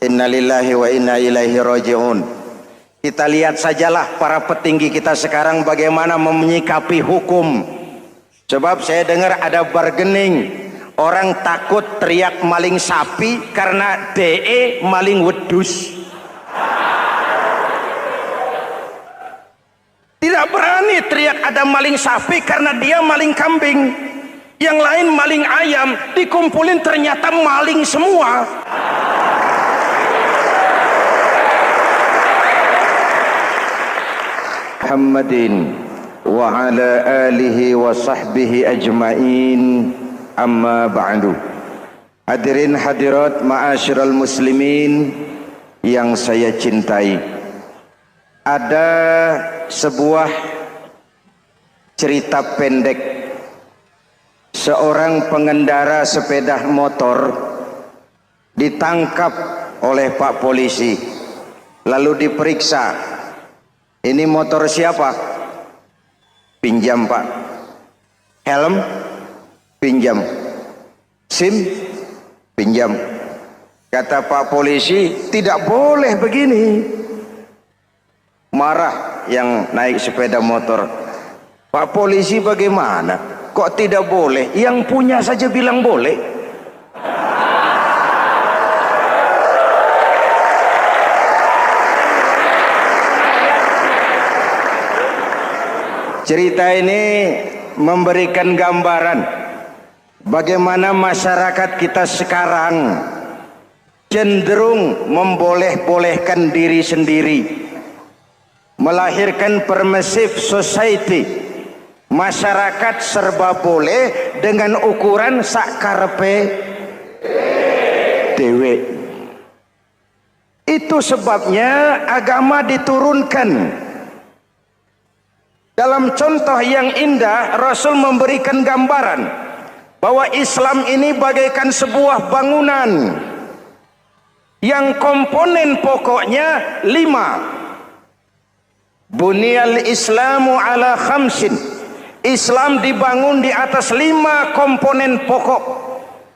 Innalillahi wa inna ilaihi raji'un. Kita lihat sajalah para petinggi kita sekarang bagaimana menyikapi hukum. Sebab saya dengar ada bargaining, orang takut teriak maling sapi karena DE maling wedus. Tidak berani teriak ada maling sapi karena dia maling kambing. Yang lain maling ayam, dikumpulin ternyata maling semua. Muhammadin wa ala alihi wa sahbihi ajma'in, amma ba'du. Hadirin hadirat ma'asyiral muslimin yang saya cintai, ada sebuah cerita pendek. Seorang pengendara sepeda motor ditangkap oleh Pak Polisi, lalu diperiksa. Ini motor siapa? Pinjam Pak. Helm? Pinjam. SIM? Pinjam. Kata Pak Polisi, tidak boleh begini. Marah yang naik sepeda motor. Pak Polisi bagaimana? Kok tidak boleh? Yang punya saja bilang boleh. Cerita ini memberikan gambaran bagaimana masyarakat kita sekarang cenderung memboleh-bolehkan diri sendiri, melahirkan permissive society. Masyarakat serba boleh dengan ukuran sakarepe dewe. Itu sebabnya agama diturunkan. Dalam contoh yang indah, Rasul memberikan gambaran bahwa Islam ini bagaikan sebuah bangunan yang komponen pokoknya 5. Bunyal Islamu ala khamsin. Islam dibangun di atas 5 komponen pokok.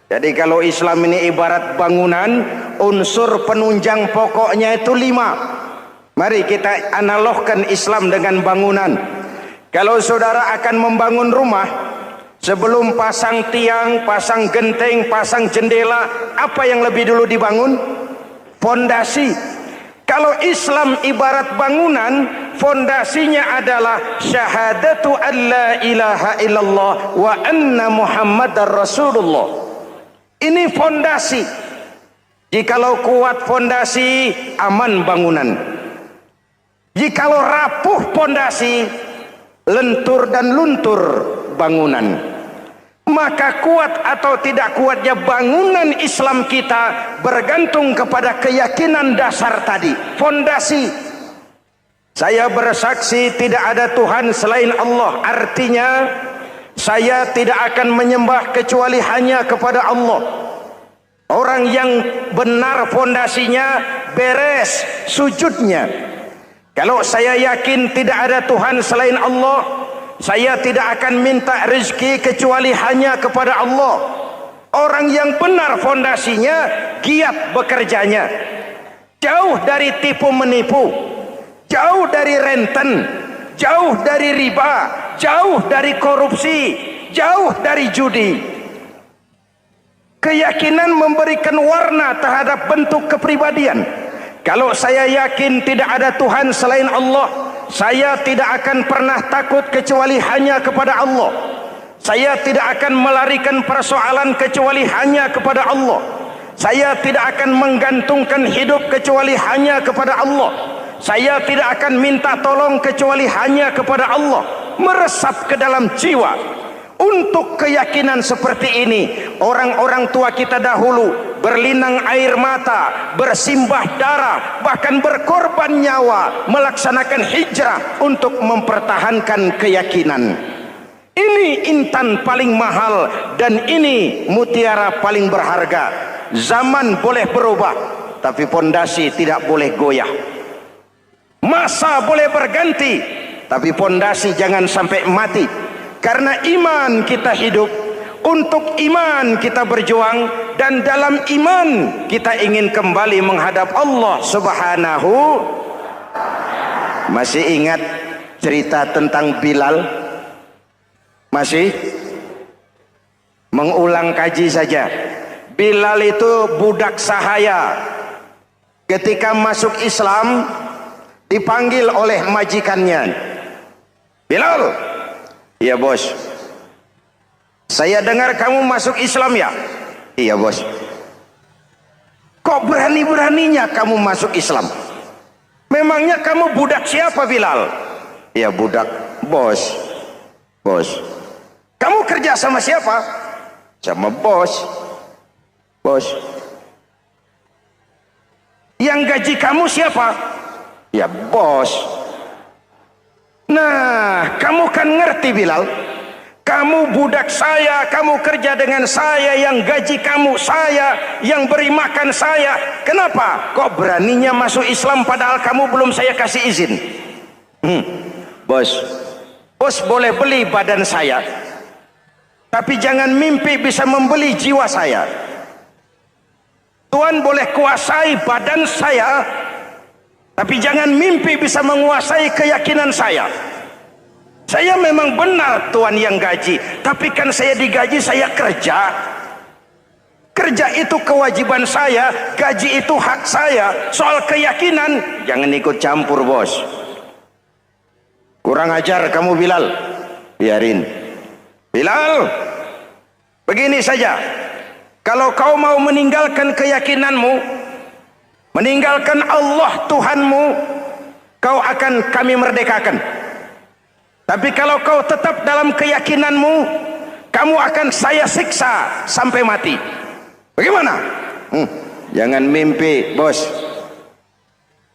Jadi kalau Islam ini ibarat bangunan, unsur penunjang pokoknya itu 5. Mari kita analogkan Islam dengan bangunan. Kalau saudara akan membangun rumah, sebelum pasang tiang, pasang genteng, pasang jendela, apa yang lebih dulu dibangun? Fondasi. Kalau Islam ibarat bangunan, fondasinya adalah syahadatu an la ilaha illallah wa anna muhammadar rasulullah. Ini fondasi. Jikalau kuat fondasi, aman bangunan. Jikalau rapuh fondasi, lentur dan luntur bangunan. Maka kuat atau tidak kuatnya bangunan Islam kita bergantung kepada keyakinan dasar tadi, fondasi. Saya bersaksi tidak ada Tuhan selain Allah, artinya saya tidak akan menyembah kecuali hanya kepada Allah. Orang yang benar fondasinya beres sujudnya. Kalau saya yakin tidak ada Tuhan selain Allah, saya tidak akan minta rezeki kecuali hanya kepada Allah. Orang yang benar fondasinya, giat bekerjanya, jauh dari tipu menipu, jauh dari renten, jauh dari riba, jauh dari korupsi, jauh dari judi. Keyakinan memberikan warna terhadap bentuk kepribadian. Kalau saya yakin tidak ada Tuhan selain Allah, saya tidak akan pernah takut kecuali hanya kepada Allah. Saya tidak akan melarikan persoalan kecuali hanya kepada Allah. Saya tidak akan menggantungkan hidup kecuali hanya kepada Allah. Saya tidak akan minta tolong kecuali hanya kepada Allah. Meresap ke dalam jiwa. Untuk keyakinan seperti ini, orang-orang tua kita dahulu berlinang air mata, bersimbah darah, bahkan berkorban nyawa, melaksanakan hijrah untuk mempertahankan keyakinan. Ini intan paling mahal dan ini mutiara paling berharga. Zaman boleh berubah, tapi pondasi tidak boleh goyah. Masa boleh berganti, tapi pondasi jangan sampai mati. Karena iman kita hidup, Untuk iman kita berjuang, dan dalam iman kita ingin kembali menghadap Allah Subhanahu. Masih ingat cerita tentang Bilal? Masih? Mengulang kaji saja. Bilal itu budak sahaya. Ketika masuk Islam, dipanggil oleh majikannya. Bilal, iya bos. Saya dengar kamu masuk Islam ya? Iya bos. Kok berani-beraninya kamu masuk Islam? Memangnya kamu budak siapa Bilal? Ya budak bos. Bos. Kamu kerja sama siapa? Sama bos. Bos. Yang gaji kamu siapa? Ya bos. Nah, kamu kan ngerti Bilal. Kamu budak saya, kamu kerja dengan saya, yang gaji kamu saya, yang beri makan saya. Kenapa? Kok beraninya masuk Islam padahal kamu belum saya kasih izin? Bos, bos boleh beli badan saya, tapi jangan mimpi bisa membeli jiwa saya. Tuhan boleh kuasai badan saya, tapi jangan mimpi bisa menguasai keyakinan saya. Saya memang benar Tuhan yang gaji, tapi kan saya digaji, saya kerja. Kerja itu kewajiban saya, gaji itu hak saya. Soal keyakinan, jangan ikut campur bos. Kurang ajar kamu Bilal. Biarin. Bilal, begini saja. Kalau kau mau meninggalkan keyakinanmu, meninggalkan Allah Tuhanmu, kau akan kami merdekakan. Tapi kalau kau tetap dalam keyakinanmu, kamu akan saya siksa sampai mati. Bagaimana? Jangan mimpi, bos.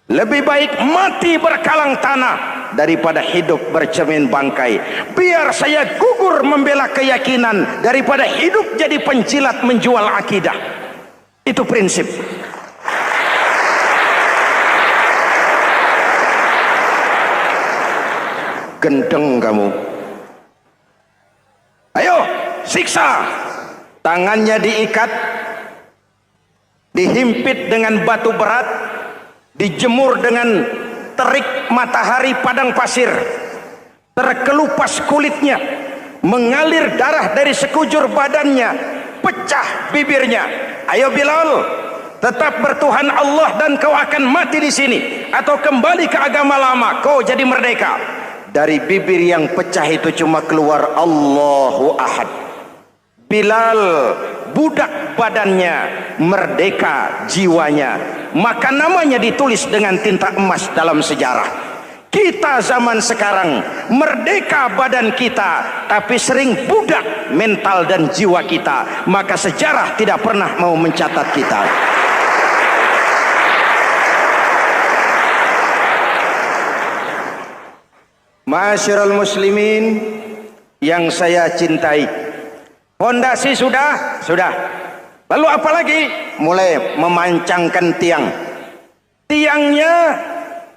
Lebih baik mati berkalang tanah daripada hidup bercermin bangkai. Biar saya gugur membela keyakinan daripada hidup jadi penjilat menjual akidah. Itu prinsip. Gendeng kamu. Ayo, siksa. Tangannya diikat, dihimpit dengan batu berat, dijemur dengan terik matahari padang pasir, terkelupas kulitnya, mengalir darah dari sekujur badannya, pecah bibirnya. Ayo Bilal, tetap bertuhan Allah dan kau akan mati di sini, atau kembali ke agama lama, kau jadi merdeka. Dari bibir yang pecah itu cuma keluar Allahu Ahad. Bilal budak badannya, merdeka jiwanya, maka namanya ditulis dengan tinta emas dalam sejarah. Kita zaman sekarang merdeka badan kita, tapi sering budak mental dan jiwa kita, maka sejarah tidak pernah mau mencatat kita. Ma'asyiral muslimin yang saya cintai, fondasi sudah. Lalu apa lagi? Mulai memancangkan tiang. Tiangnya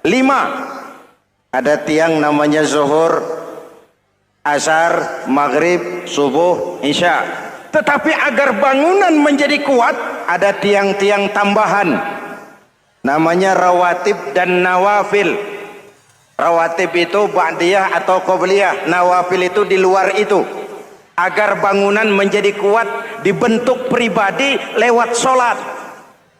5. Ada tiang namanya zuhur, asar, maghrib, subuh, isya. Tetapi agar bangunan menjadi kuat, ada tiang-tiang tambahan. Namanya rawatib dan nawafil. Rawatib itu ba'diyah atau qobliyah, nawafil itu di luar itu. Agar bangunan menjadi kuat, dibentuk pribadi lewat sholat.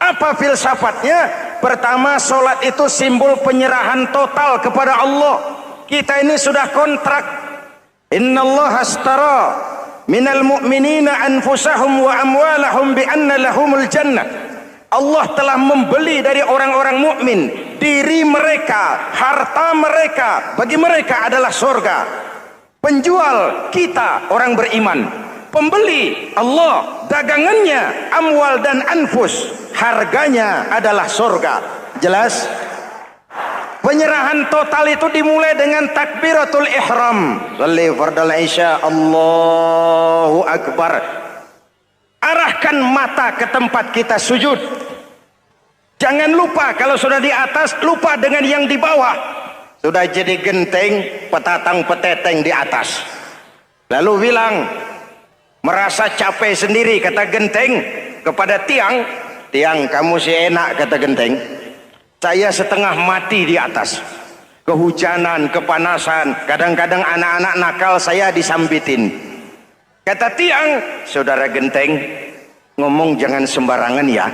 Apa filsafatnya? Pertama, sholat itu simbol penyerahan total kepada Allah. Kita ini sudah kontrak. Innallaha astara minal mu'minina anfusahum wa amwalahum bi anna lahumul jannah. Allah telah membeli dari orang-orang mukmin diri mereka, harta mereka, bagi mereka adalah surga. Penjual kita orang beriman, pembeli Allah, dagangannya amwal dan anfus, harganya adalah surga. Jelas? Penyerahan total itu dimulai dengan takbiratul ihram. Shalli fardal isya, Allahu akbar. Arahkan mata ke tempat kita sujud. Jangan lupa kalau sudah di atas, lupa dengan yang di bawah. Sudah jadi genteng, petatang peteteng di atas. Lalu bilang, merasa capek sendiri, kata Genteng kepada Tiang, Tiang kamu sih enak, kata Genteng, saya setengah mati di atas, kehujanan, kepanasan, kadang-kadang anak-anak nakal saya disambitin. Kata Tiang, saudara Genteng, ngomong jangan sembarangan ya.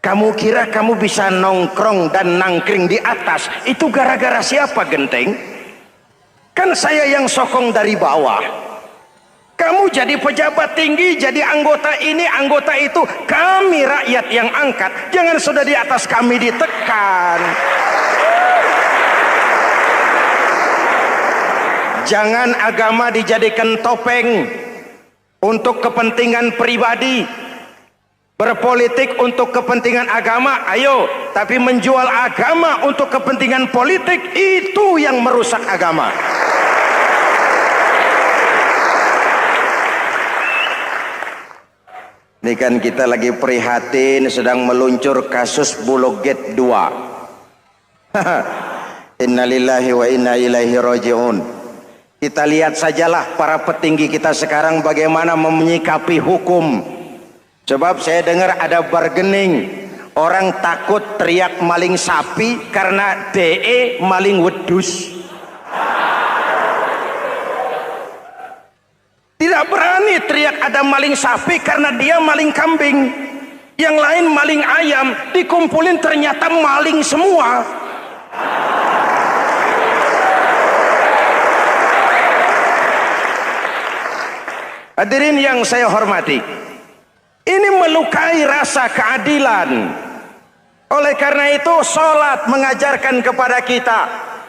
Kamu kira kamu bisa nongkrong dan nangkring di atas itu gara-gara siapa, Genteng? Kan saya yang sokong dari bawah. Kamu jadi pejabat tinggi, jadi anggota ini, anggota itu, kami rakyat yang angkat. Jangan sudah di atas kami ditekan. Jangan agama dijadikan topeng untuk kepentingan pribadi. Berpolitik untuk kepentingan agama, ayo. Tapi menjual agama untuk kepentingan politik, itu yang merusak agama. Ini kan kita lagi prihatin sedang meluncur kasus Bulog Gate 2. Innalillahi wa inna ilaihi raji'un. Kita lihat sajalah para petinggi kita sekarang bagaimana menyikapi hukum. Sebab saya dengar ada bargaining, orang takut teriak maling sapi karena DE maling wedus. Tidak berani teriak ada maling sapi karena dia maling kambing. Yang lain maling ayam, dikumpulin ternyata maling semua. Hadirin yang saya hormati, ini melukai rasa keadilan. Oleh karena itu sholat mengajarkan kepada kita,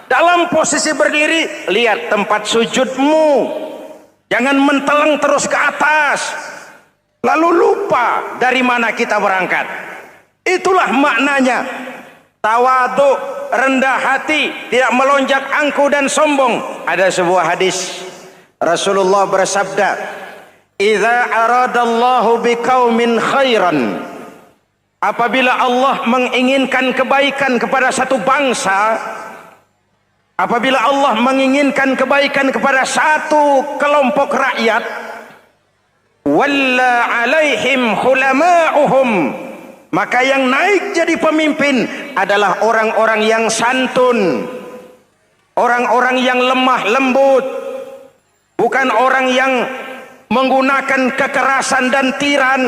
dalam posisi berdiri, lihat tempat sujudmu. Jangan menteleng terus ke atas, lalu lupa dari mana kita berangkat. Itulah maknanya tawadhu, rendah hati, tidak melonjak angku dan sombong. Ada sebuah hadis Rasulullah bersabda, "Idza aradallahu biqaumin khairan." Apabila Allah menginginkan kebaikan kepada satu bangsa, apabila Allah menginginkan kebaikan kepada satu kelompok rakyat, walla alaihim khulama'uhum, maka yang naik jadi pemimpin adalah orang-orang yang santun, orang-orang yang lemah lembut, bukan orang yang menggunakan kekerasan dan tiran,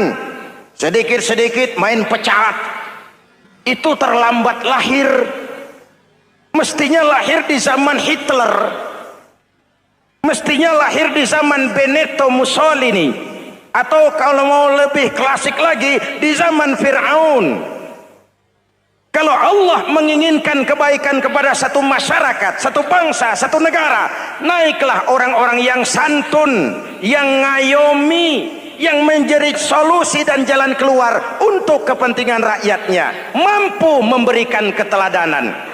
sedikit-sedikit main pecat. Itu terlambat lahir. Mestinya lahir di zaman Hitler, mestinya lahir di zaman Benito Mussolini, atau kalau mau lebih klasik lagi di zaman Fir'aun. Kalau Allah menginginkan kebaikan kepada satu masyarakat, satu bangsa, satu negara, naiklah orang-orang yang santun, yang ngayomi, yang menjadi solusi dan jalan keluar untuk kepentingan rakyatnya, mampu memberikan keteladanan.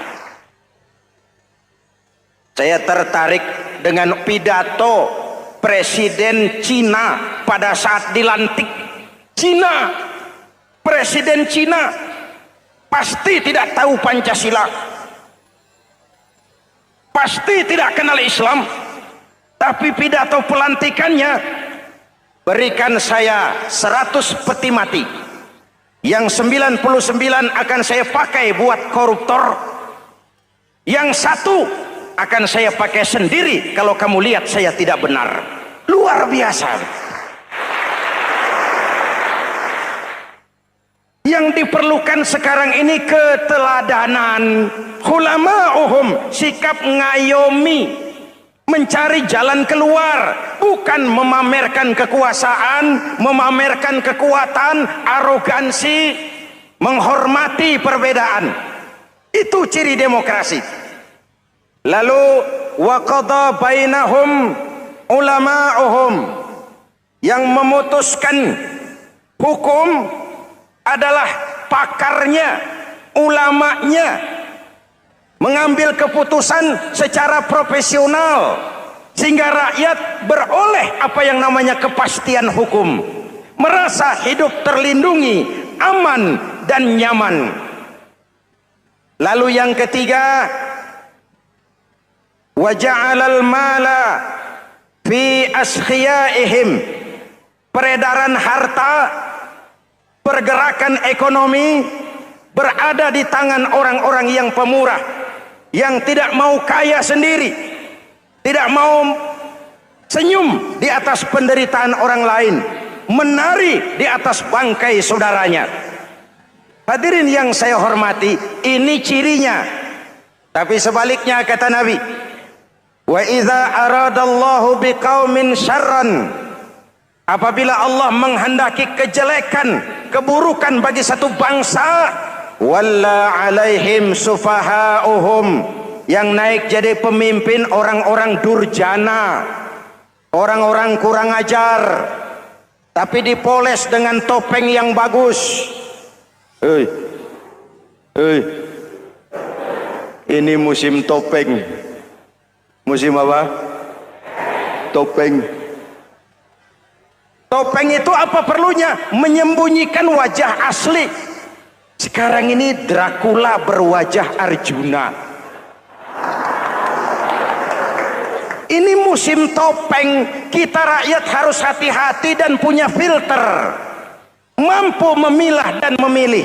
Saya tertarik dengan pidato Presiden Cina pada saat dilantik. Cina, Presiden Cina pasti tidak tahu Pancasila, pasti tidak kenal Islam, tapi pidato pelantikannya, berikan saya 100 peti mati, yang 99 akan saya pakai buat koruptor, yang satu akan saya pakai sendiri kalau kamu lihat saya tidak benar. Luar biasa. Yang diperlukan sekarang ini keteladanan, khulama'uhum, sikap ngayomi, mencari jalan keluar, bukan memamerkan kekuasaan, memamerkan kekuatan, arogansi, menghormati perbedaan. Itu ciri demokrasi. Lalu wa qada bainahum ulama'uhum, yang memutuskan hukum adalah pakarnya, ulamanya, mengambil keputusan secara profesional sehingga rakyat beroleh apa yang namanya kepastian hukum, merasa hidup terlindungi, aman dan nyaman. Lalu yang ketiga, wa ja'alal mala fi askhiyaihim, peredaran harta, pergerakan ekonomi berada di tangan orang-orang yang pemurah, yang tidak mau kaya sendiri, tidak mau senyum di atas penderitaan orang lain, menari di atas bangkai saudaranya. Hadirin yang saya hormati, ini cirinya. Tapi sebaliknya kata Nabi, wa idza aradallahu biqaumin syarran, apabila Allah menghendaki kejelekan, keburukan bagi satu bangsa, walla alaihim sufahauhum, yang naik jadi pemimpin orang-orang durjana, orang-orang kurang ajar, tapi dipoles dengan topeng yang bagus. Ini musim topeng. Musim apa? Topeng. Topeng itu apa perlunya? Menyembunyikan wajah asli. Sekarang ini Dracula berwajah Arjuna. Ini musim topeng. Kita rakyat harus hati-hati dan punya filter, mampu memilah dan memilih.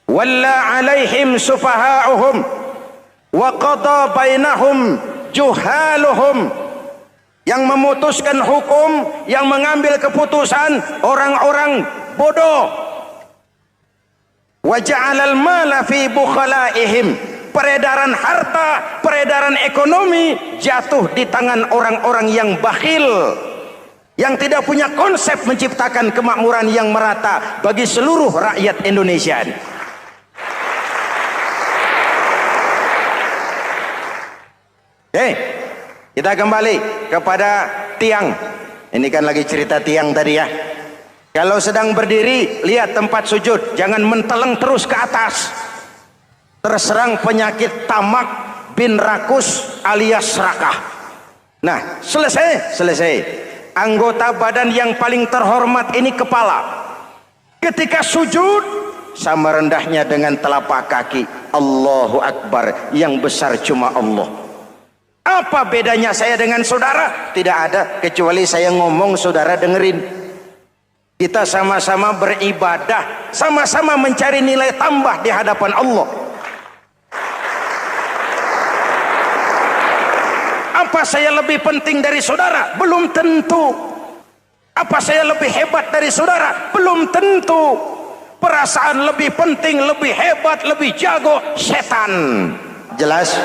Walla alaihim sufahauhum wa qada bainahum juhaluhum, yang memutuskan hukum, yang mengambil keputusan orang-orang bodoh. Wa ja'alal mala fi bukhalaihim, peredaran harta, peredaran ekonomi jatuh di tangan orang-orang yang bakhil, yang tidak punya konsep menciptakan kemakmuran yang merata bagi seluruh rakyat Indonesia. Kita kembali kepada tiang. Ini kan lagi cerita tiang tadi ya. Kalau sedang berdiri, lihat tempat sujud, jangan menteleng terus ke atas. Terserang penyakit tamak bin rakus alias serakah. Nah, selesai. Anggota badan yang paling terhormat ini kepala. Ketika sujud, sama rendahnya dengan telapak kaki. Allahu Akbar, yang besar cuma Allah. Apa bedanya saya dengan saudara? Tidak ada, kecuali saya ngomong saudara dengerin. Kita sama-sama beribadah, sama-sama mencari nilai tambah di hadapan Allah. Apa saya lebih penting dari saudara? Belum tentu. Apa saya lebih hebat dari saudara? Belum tentu. Perasaan lebih penting, lebih hebat, lebih jago setan. Jelas?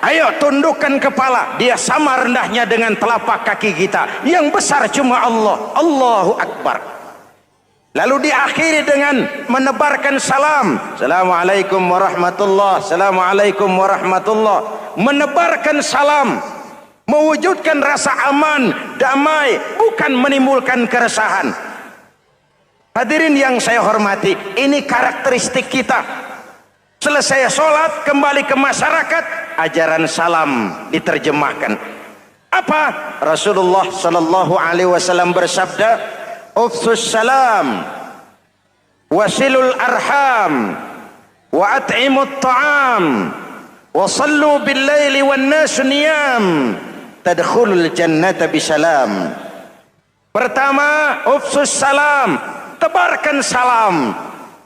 Ayo tundukkan kepala, dia sama rendahnya dengan telapak kaki kita. Yang besar cuma Allah. Allahu Akbar. Lalu diakhiri dengan menebarkan salam. Assalamualaikum warahmatullah. Assalamualaikum warahmatullah. Menebarkan salam, mewujudkan rasa aman, damai, bukan menimbulkan keresahan. Hadirin yang saya hormati, ini karakteristik kita. Selesai sholat, kembali ke masyarakat, ajaran salam diterjemahkan. Apa? Rasulullah sallallahu alaihi wasallam bersabda, "Ufsus salam, wasilul arham, wa at'imut ta'am, wa sallu bil laili wan nas niyam, tadkhulul jannata bisalam." Pertama, ufsus salam, tebarkan salam.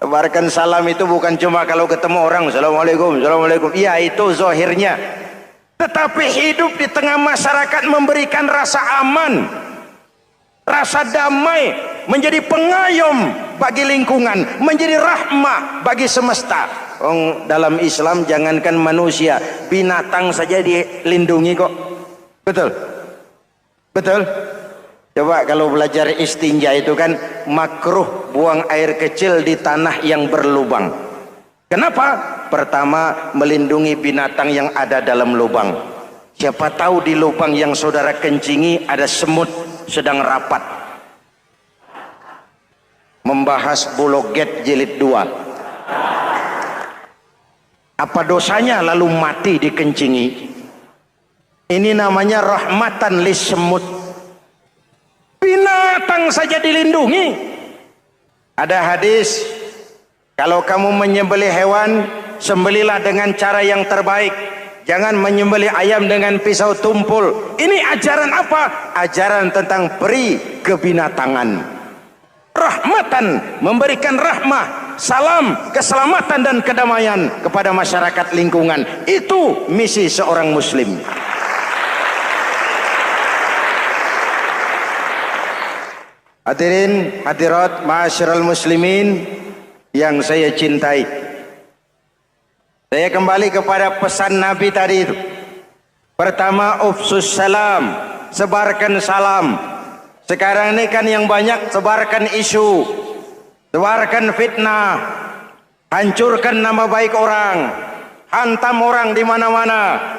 Tebarkan salam itu bukan cuma kalau ketemu orang assalamualaikum, assalamualaikum. Iya, itu zahirnya. Tetapi hidup di tengah masyarakat memberikan rasa aman, rasa damai, menjadi pengayom bagi lingkungan, menjadi rahmah bagi semesta. Dalam Islam jangankan manusia, binatang saja dilindungi kok. Betul? Betul? Coba kalau belajar istinja itu kan makruh buang air kecil di tanah yang berlubang. Kenapa? Pertama, melindungi binatang yang ada dalam lubang. Siapa tahu di lubang yang saudara kencingi ada semut sedang rapat. Membahas Bologet jilid 2. Apa dosanya lalu mati dikencingi? Ini namanya rahmatan lis semut. Binatang saja dilindungi. Ada hadis, kalau kamu menyembelih hewan, sembelilah dengan cara yang terbaik. Jangan menyembelih ayam dengan pisau tumpul. Ini ajaran apa? Ajaran tentang peri kebinatangan. Rahmatan, memberikan rahmah, salam, keselamatan dan kedamaian kepada masyarakat lingkungan. Itu misi seorang muslim. Hadirin hadirat ma'asyiral muslimin yang saya cintai, saya kembali kepada pesan Nabi tadi itu. Pertama, ufsus salam, sebarkan salam. Sekarang ini kan yang banyak sebarkan isu, sebarkan fitnah, hancurkan nama baik orang, hantam orang di mana-mana.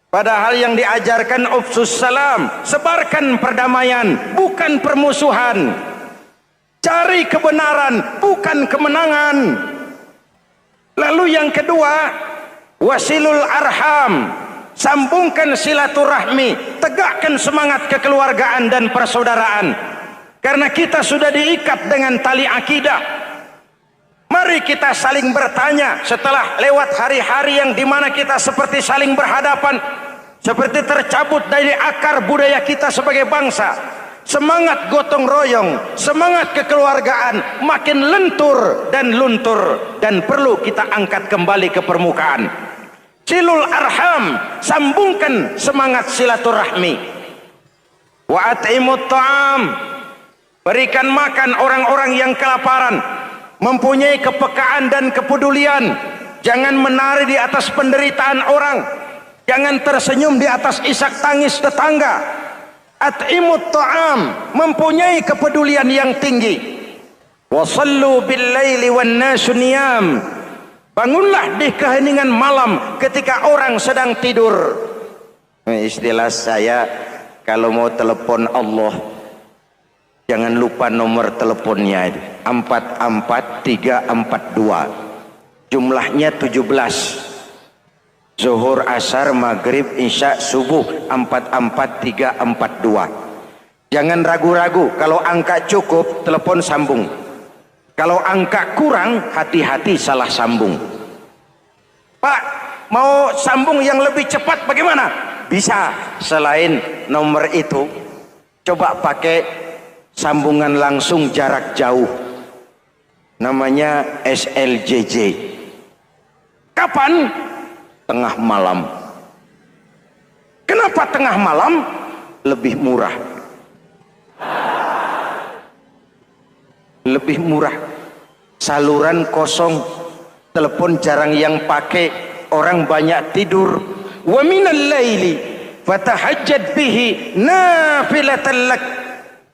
Padahal yang diajarkan ufsus salam, sebarkan perdamaian, bukan permusuhan. Cari kebenaran, bukan kemenangan. Lalu yang kedua, wasilul arham, sambungkan silaturahmi, tegakkan semangat kekeluargaan dan persaudaraan. Karena kita sudah diikat dengan tali akidah. Mari kita saling bertanya setelah lewat hari-hari yang dimana kita seperti saling berhadapan, seperti tercabut dari akar budaya kita sebagai bangsa. Semangat gotong royong, semangat kekeluargaan makin lentur dan luntur, dan perlu kita angkat kembali ke permukaan. Silul arham, sambungkan semangat silaturahmi. Wa at'imut ta'am, berikan makan orang-orang yang kelaparan, mempunyai kepekaan dan kepedulian. Jangan menari di atas penderitaan orang, jangan tersenyum di atas isak tangis tetangga. At'imut ta'am, mempunyai kepedulian yang tinggi. Wa sallu bil laili wan nasu niyam, bangunlah di keheningan malam ketika orang sedang tidur. Istilah saya, kalau mau telepon Allah, jangan lupa nomor teleponnya itu 44342. Jumlahnya 17. Zuhur, asar, maghrib, isya, subuh 44342. Jangan ragu-ragu. Kalau angka cukup, telepon sambung. Kalau angka kurang, hati-hati salah sambung. Pak, mau sambung yang lebih cepat bagaimana? Bisa. Selain nomor itu, coba pakai sambungan langsung jarak jauh. Namanya SLJJ. Kapan? Tengah malam. Kenapa tengah malam? Lebih murah. Lebih murah. Saluran kosong, telepon jarang yang pakai, orang banyak tidur. Wa minal laili fatahajjad bihi nafilatan lak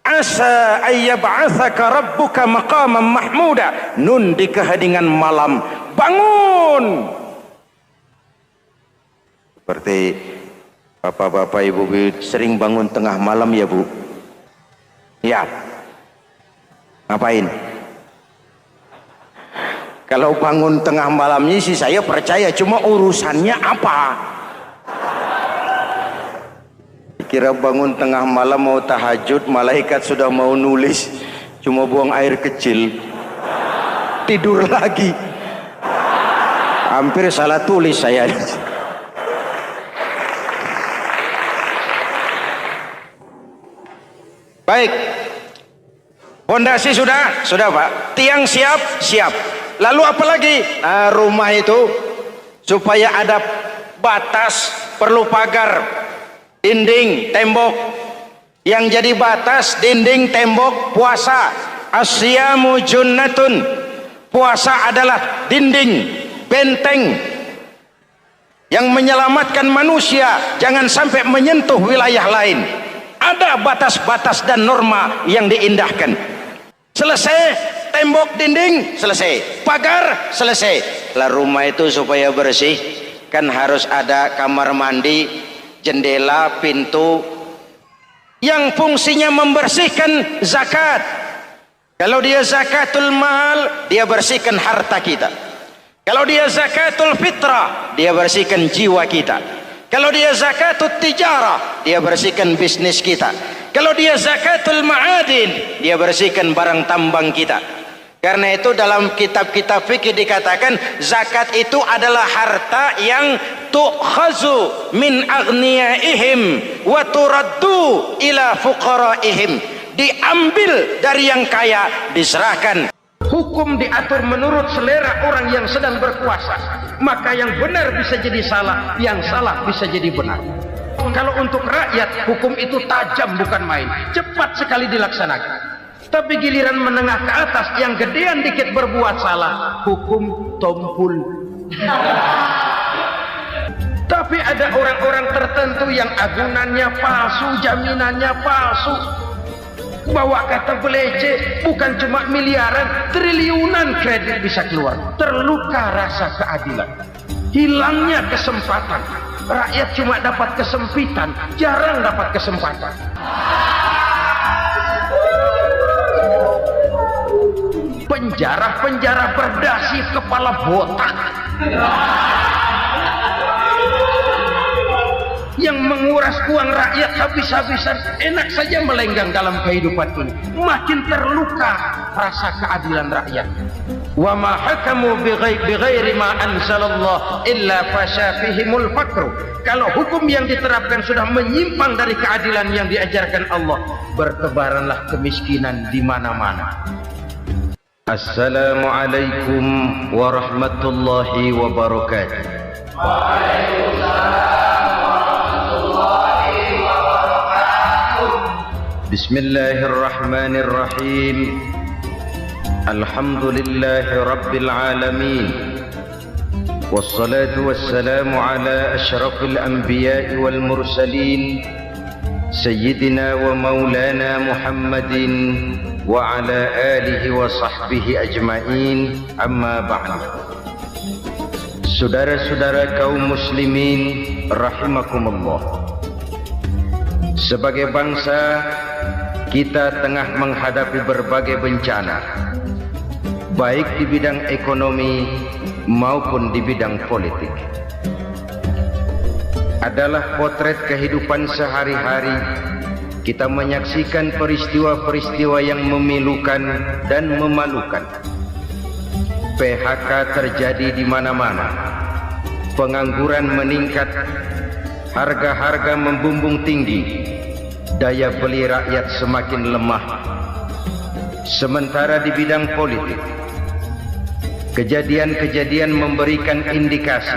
asa ayyab'atsaka rabbuka maqaman mahmuda. Nun di keheningan malam, bangun. Seperti bapak-bapak, ibu-ibu sering bangun tengah malam ya Bu? Ya. Ngapain? Kalau bangun tengah malamnya sih saya percaya, cuma urusannya apa? Kira bangun tengah malam mau tahajud, malaikat sudah mau nulis, cuma buang air kecil, tidur lagi. Hampir salah tulis saya. Baik, fondasi sudah Pak, tiang siap. Lalu apa lagi? Nah, rumah itu supaya ada batas, perlu pagar, dinding, tembok. Yang jadi batas, dinding, tembok, puasa. Asyamu junnatun, puasa adalah dinding, benteng yang menyelamatkan manusia jangan sampai menyentuh wilayah lain. Ada batas-batas dan norma yang diindahkan. Selesai, tembok, dinding, selesai. Pagar, selesai. Lah rumah itu supaya bersih, kan harus ada kamar mandi, jendela, pintu, yang fungsinya membersihkan zakat. Kalau dia zakatul mal, dia bersihkan harta kita. Kalau dia zakatul fitrah, dia bersihkan jiwa kita. Kalau dia zakatul tijarah, dia bersihkan bisnis kita. Kalau dia zakatul ma'adin, dia bersihkan barang tambang kita. Karena itu dalam kitab-kitab fikih dikatakan zakat itu adalah harta yang tu'khazu min aghniyaihim wa turaddu ila fuqaraihim. Diambil dari yang kaya, diserahkan. Hukum diatur menurut selera orang yang sedang berkuasa. Maka yang benar bisa jadi salah, yang salah bisa jadi benar. Kalau untuk rakyat, hukum itu tajam bukan main, cepat sekali dilaksanakan. Tapi giliran menengah ke atas yang gedean dikit berbuat salah, hukum tompul. Tapi ada orang-orang tertentu yang agunannya palsu, jaminannya palsu, bawa kata belece, bukan cuma miliaran, triliunan kredit bisa keluar. Terluka rasa keadilan, hilangnya kesempatan. Rakyat cuma dapat kesempitan, jarang dapat kesempatan. Penjara-penjara berdasi kepala botak yang menguras uang rakyat habis-habisan, enak saja melenggang dalam kehidupan ini. Makin terluka rasa keadilan rakyat. Wa ma hakamu bighairi ma anzalallah illa fasha fihimul faqru. Kalau hukum yang diterapkan sudah menyimpang dari keadilan yang diajarkan Allah, bertebaranlah kemiskinan di mana-mana. Assalamualaikum warahmatullahi wabarakatuh. Waalaikumsalam warahmatullahi wabarakatuh. Bismillahirrahmanirrahim. Alhamdulillahi rabbil alamin. Wassalatu wassalamu ala asyrafil anbiya'i wal mursalin Sayyidina wa maulana Muhammadin wa ala alihi wa sahbihi ajma'in, amma ba'd. Saudara-saudara kaum muslimin rahimakumullah, sebagai bangsa kita tengah menghadapi berbagai bencana, baik di bidang ekonomi maupun di bidang politik. Adalah potret kehidupan sehari-hari. Kita menyaksikan peristiwa-peristiwa yang memilukan dan memalukan. PHK terjadi di mana-mana. Pengangguran meningkat. Harga-harga membumbung tinggi. Daya beli rakyat semakin lemah. Sementara di bidang politik, kejadian-kejadian memberikan indikasi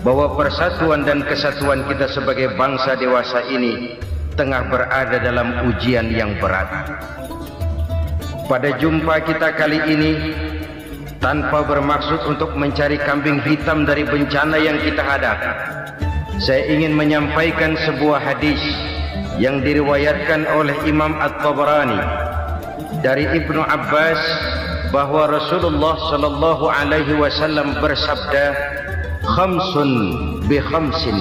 bahwa persatuan dan kesatuan kita sebagai bangsa dewasa ini tengah berada dalam ujian yang berat. Pada jumpa kita kali ini, tanpa bermaksud untuk mencari kambing hitam dari bencana yang kita hadapi, saya ingin menyampaikan sebuah hadis yang diriwayatkan oleh Imam At-Tabarani dari Ibnu Abbas bahwa Rasulullah sallallahu alaihi wasallam bersabda, khamsun bi khamsin.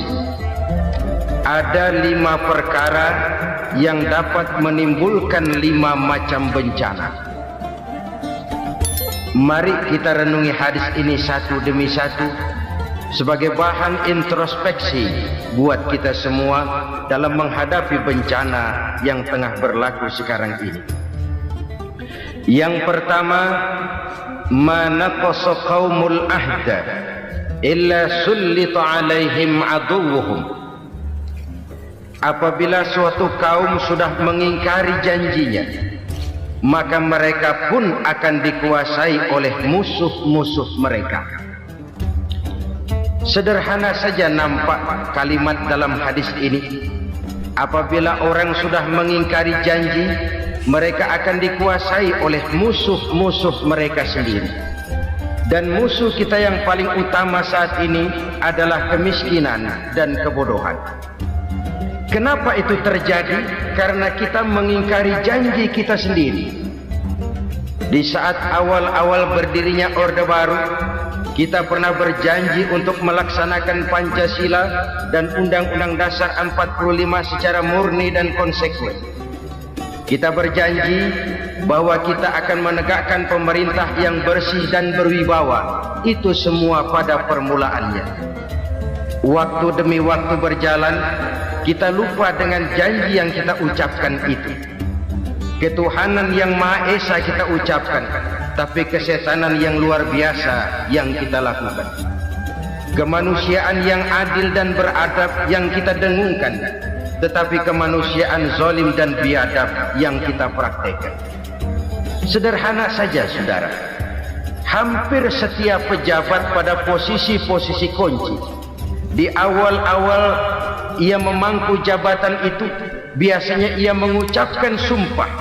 Ada 5 perkara yang dapat menimbulkan 5 macam bencana. Mari kita renungi hadis ini satu demi satu sebagai bahan introspeksi buat kita semua dalam menghadapi bencana yang tengah berlaku sekarang ini. Yang pertama, manaqasa qaumul ahda illa sullita alaihim aduwwuhum. Apabila suatu kaum sudah mengingkari janjinya, maka mereka pun akan dikuasai oleh musuh-musuh mereka. Sederhana saja nampak kalimat dalam hadis ini. Apabila orang sudah mengingkari janji, mereka akan dikuasai oleh musuh-musuh mereka sendiri. Dan musuh kita yang paling utama saat ini adalah kemiskinan dan kebodohan. Kenapa itu terjadi? Karena kita mengingkari janji kita sendiri. Di saat awal-awal berdirinya Orde Baru, kita pernah berjanji untuk melaksanakan Pancasila dan Undang-Undang Dasar 45 secara murni dan konsekuen. Kita berjanji bahwa kita akan menegakkan pemerintah yang bersih dan berwibawa. Itu semua pada permulaannya. Waktu demi waktu berjalan, kita lupa dengan janji yang kita ucapkan itu. Ketuhanan yang Maha Esa kita ucapkan, tapi kesetanan yang luar biasa yang kita lakukan. Kemanusiaan yang adil dan beradab yang kita dengungkan, tetapi kemanusiaan zalim dan biadab yang kita praktekkan. Sederhana saja saudara, hampir setiap pejabat pada posisi-posisi kunci, di awal-awal ia memangku jabatan itu, biasanya ia mengucapkan sumpah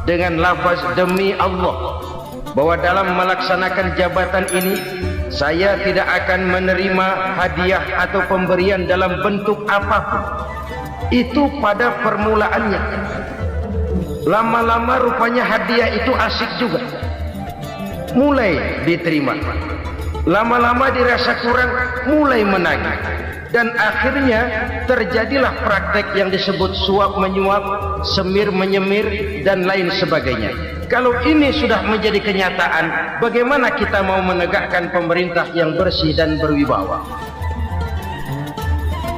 dengan lafaz demi Allah, bahwa dalam melaksanakan jabatan ini saya tidak akan menerima hadiah atau pemberian dalam bentuk apapun. Itu pada permulaannya. Lama-lama rupanya hadiah itu asik juga, mulai diterima. Lama-lama dirasa kurang, mulai menagih. Dan akhirnya terjadilah praktek yang disebut suap menyuap, semir menyemir, dan lain sebagainya. Kalau ini sudah menjadi kenyataan, bagaimana kita mau menegakkan pemerintah yang bersih dan berwibawa?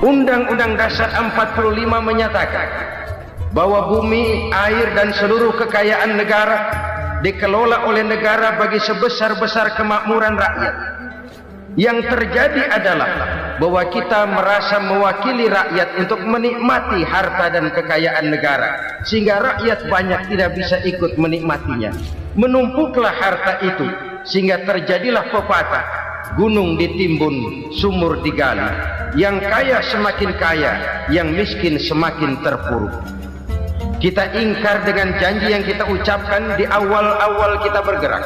Undang-Undang Dasar 45 menyatakan bahwa bumi, air, dan seluruh kekayaan negara dikelola oleh negara bagi sebesar-besar kemakmuran rakyat. Yang terjadi adalah bahwa kita merasa mewakili rakyat untuk menikmati harta dan kekayaan negara, sehingga rakyat banyak tidak bisa ikut menikmatinya. Menumpuklah harta itu sehingga terjadilah pepatah, gunung ditimbun, sumur digali. Yang kaya semakin kaya, yang miskin semakin terpuruk. Kita ingkar dengan janji yang kita ucapkan di awal-awal kita bergerak.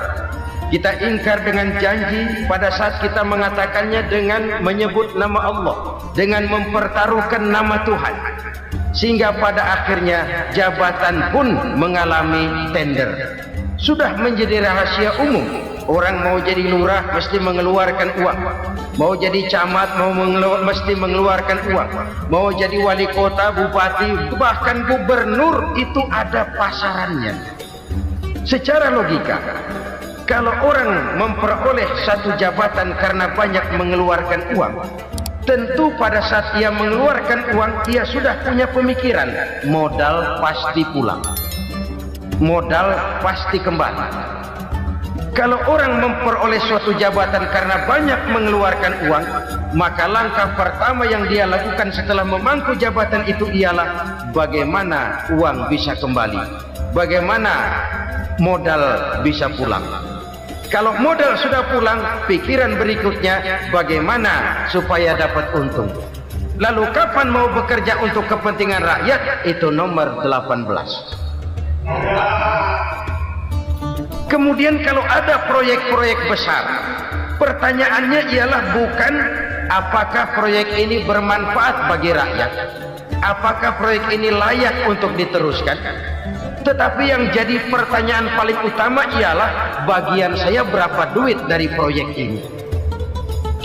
Kita ingkar dengan janji pada saat kita mengatakannya dengan menyebut nama Allah, dengan mempertaruhkan nama Tuhan, sehingga pada akhirnya jabatan pun mengalami tender. Sudah menjadi rahasia umum, orang mau jadi lurah mesti mengeluarkan uang, mau jadi camat mesti mengeluarkan uang, mau jadi wali kota, bupati, bahkan gubernur, itu ada pasarannya. Secara logika, kalau orang memperoleh satu jabatan karena banyak mengeluarkan uang, tentu pada saat ia mengeluarkan uang, ia sudah punya pemikiran, modal pasti pulang, modal pasti kembali. Kalau orang memperoleh suatu jabatan karena banyak mengeluarkan uang, maka langkah pertama yang dia lakukan setelah memangku jabatan itu ialah bagaimana uang bisa kembali, bagaimana modal bisa pulang. Kalau modal sudah pulang, pikiran berikutnya bagaimana supaya dapat untung. Lalu kapan mau bekerja untuk kepentingan rakyat? Itu nomor 18. Kemudian kalau ada proyek-proyek besar, pertanyaannya ialah bukan apakah proyek ini bermanfaat bagi rakyat, apakah proyek ini layak untuk diteruskan, tetapi yang jadi pertanyaan paling utama ialah bagian saya berapa duit dari proyek ini.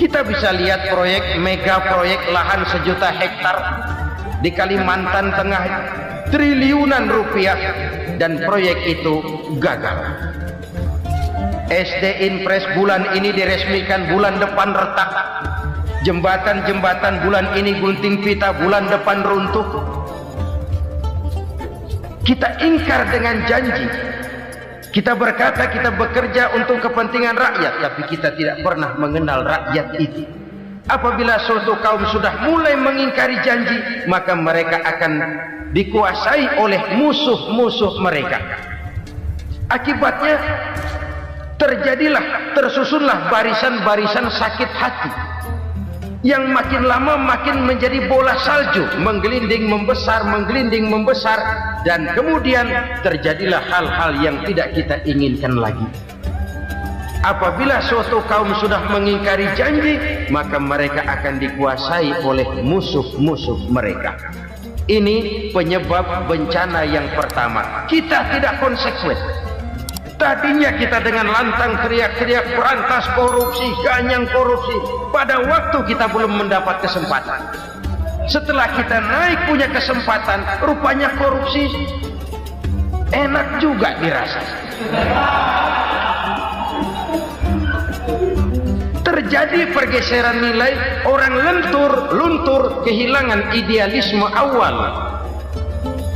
Kita bisa lihat proyek, mega proyek lahan 1 juta hektar di Kalimantan Tengah, triliunan rupiah, dan proyek itu gagal. SD Impres bulan ini diresmikan, bulan depan retak. Jembatan-jembatan bulan ini gunting pita, bulan depan runtuh. Kita ingkar dengan janji. Kita berkata kita bekerja untuk kepentingan rakyat, tapi kita tidak pernah mengenal rakyat itu. Apabila suatu kaum sudah mulai mengingkari janji, maka mereka akan dikuasai oleh musuh-musuh mereka. Akibatnya tersusunlah barisan-barisan sakit hati yang makin lama makin menjadi bola salju, menggelinding membesar, dan kemudian terjadilah hal-hal yang tidak kita inginkan lagi. Apabila suatu kaum sudah mengingkari janji, maka mereka akan dikuasai oleh musuh-musuh mereka. Ini penyebab bencana yang pertama. Kita tidak konsekuen. Tadinya kita dengan lantang teriak-teriak berantas korupsi, ganyang korupsi. Pada waktu kita belum mendapat kesempatan. Setelah kita naik punya kesempatan, rupanya korupsi enak juga dirasa. Terjadi pergeseran nilai, orang luntur, kehilangan idealisme awal.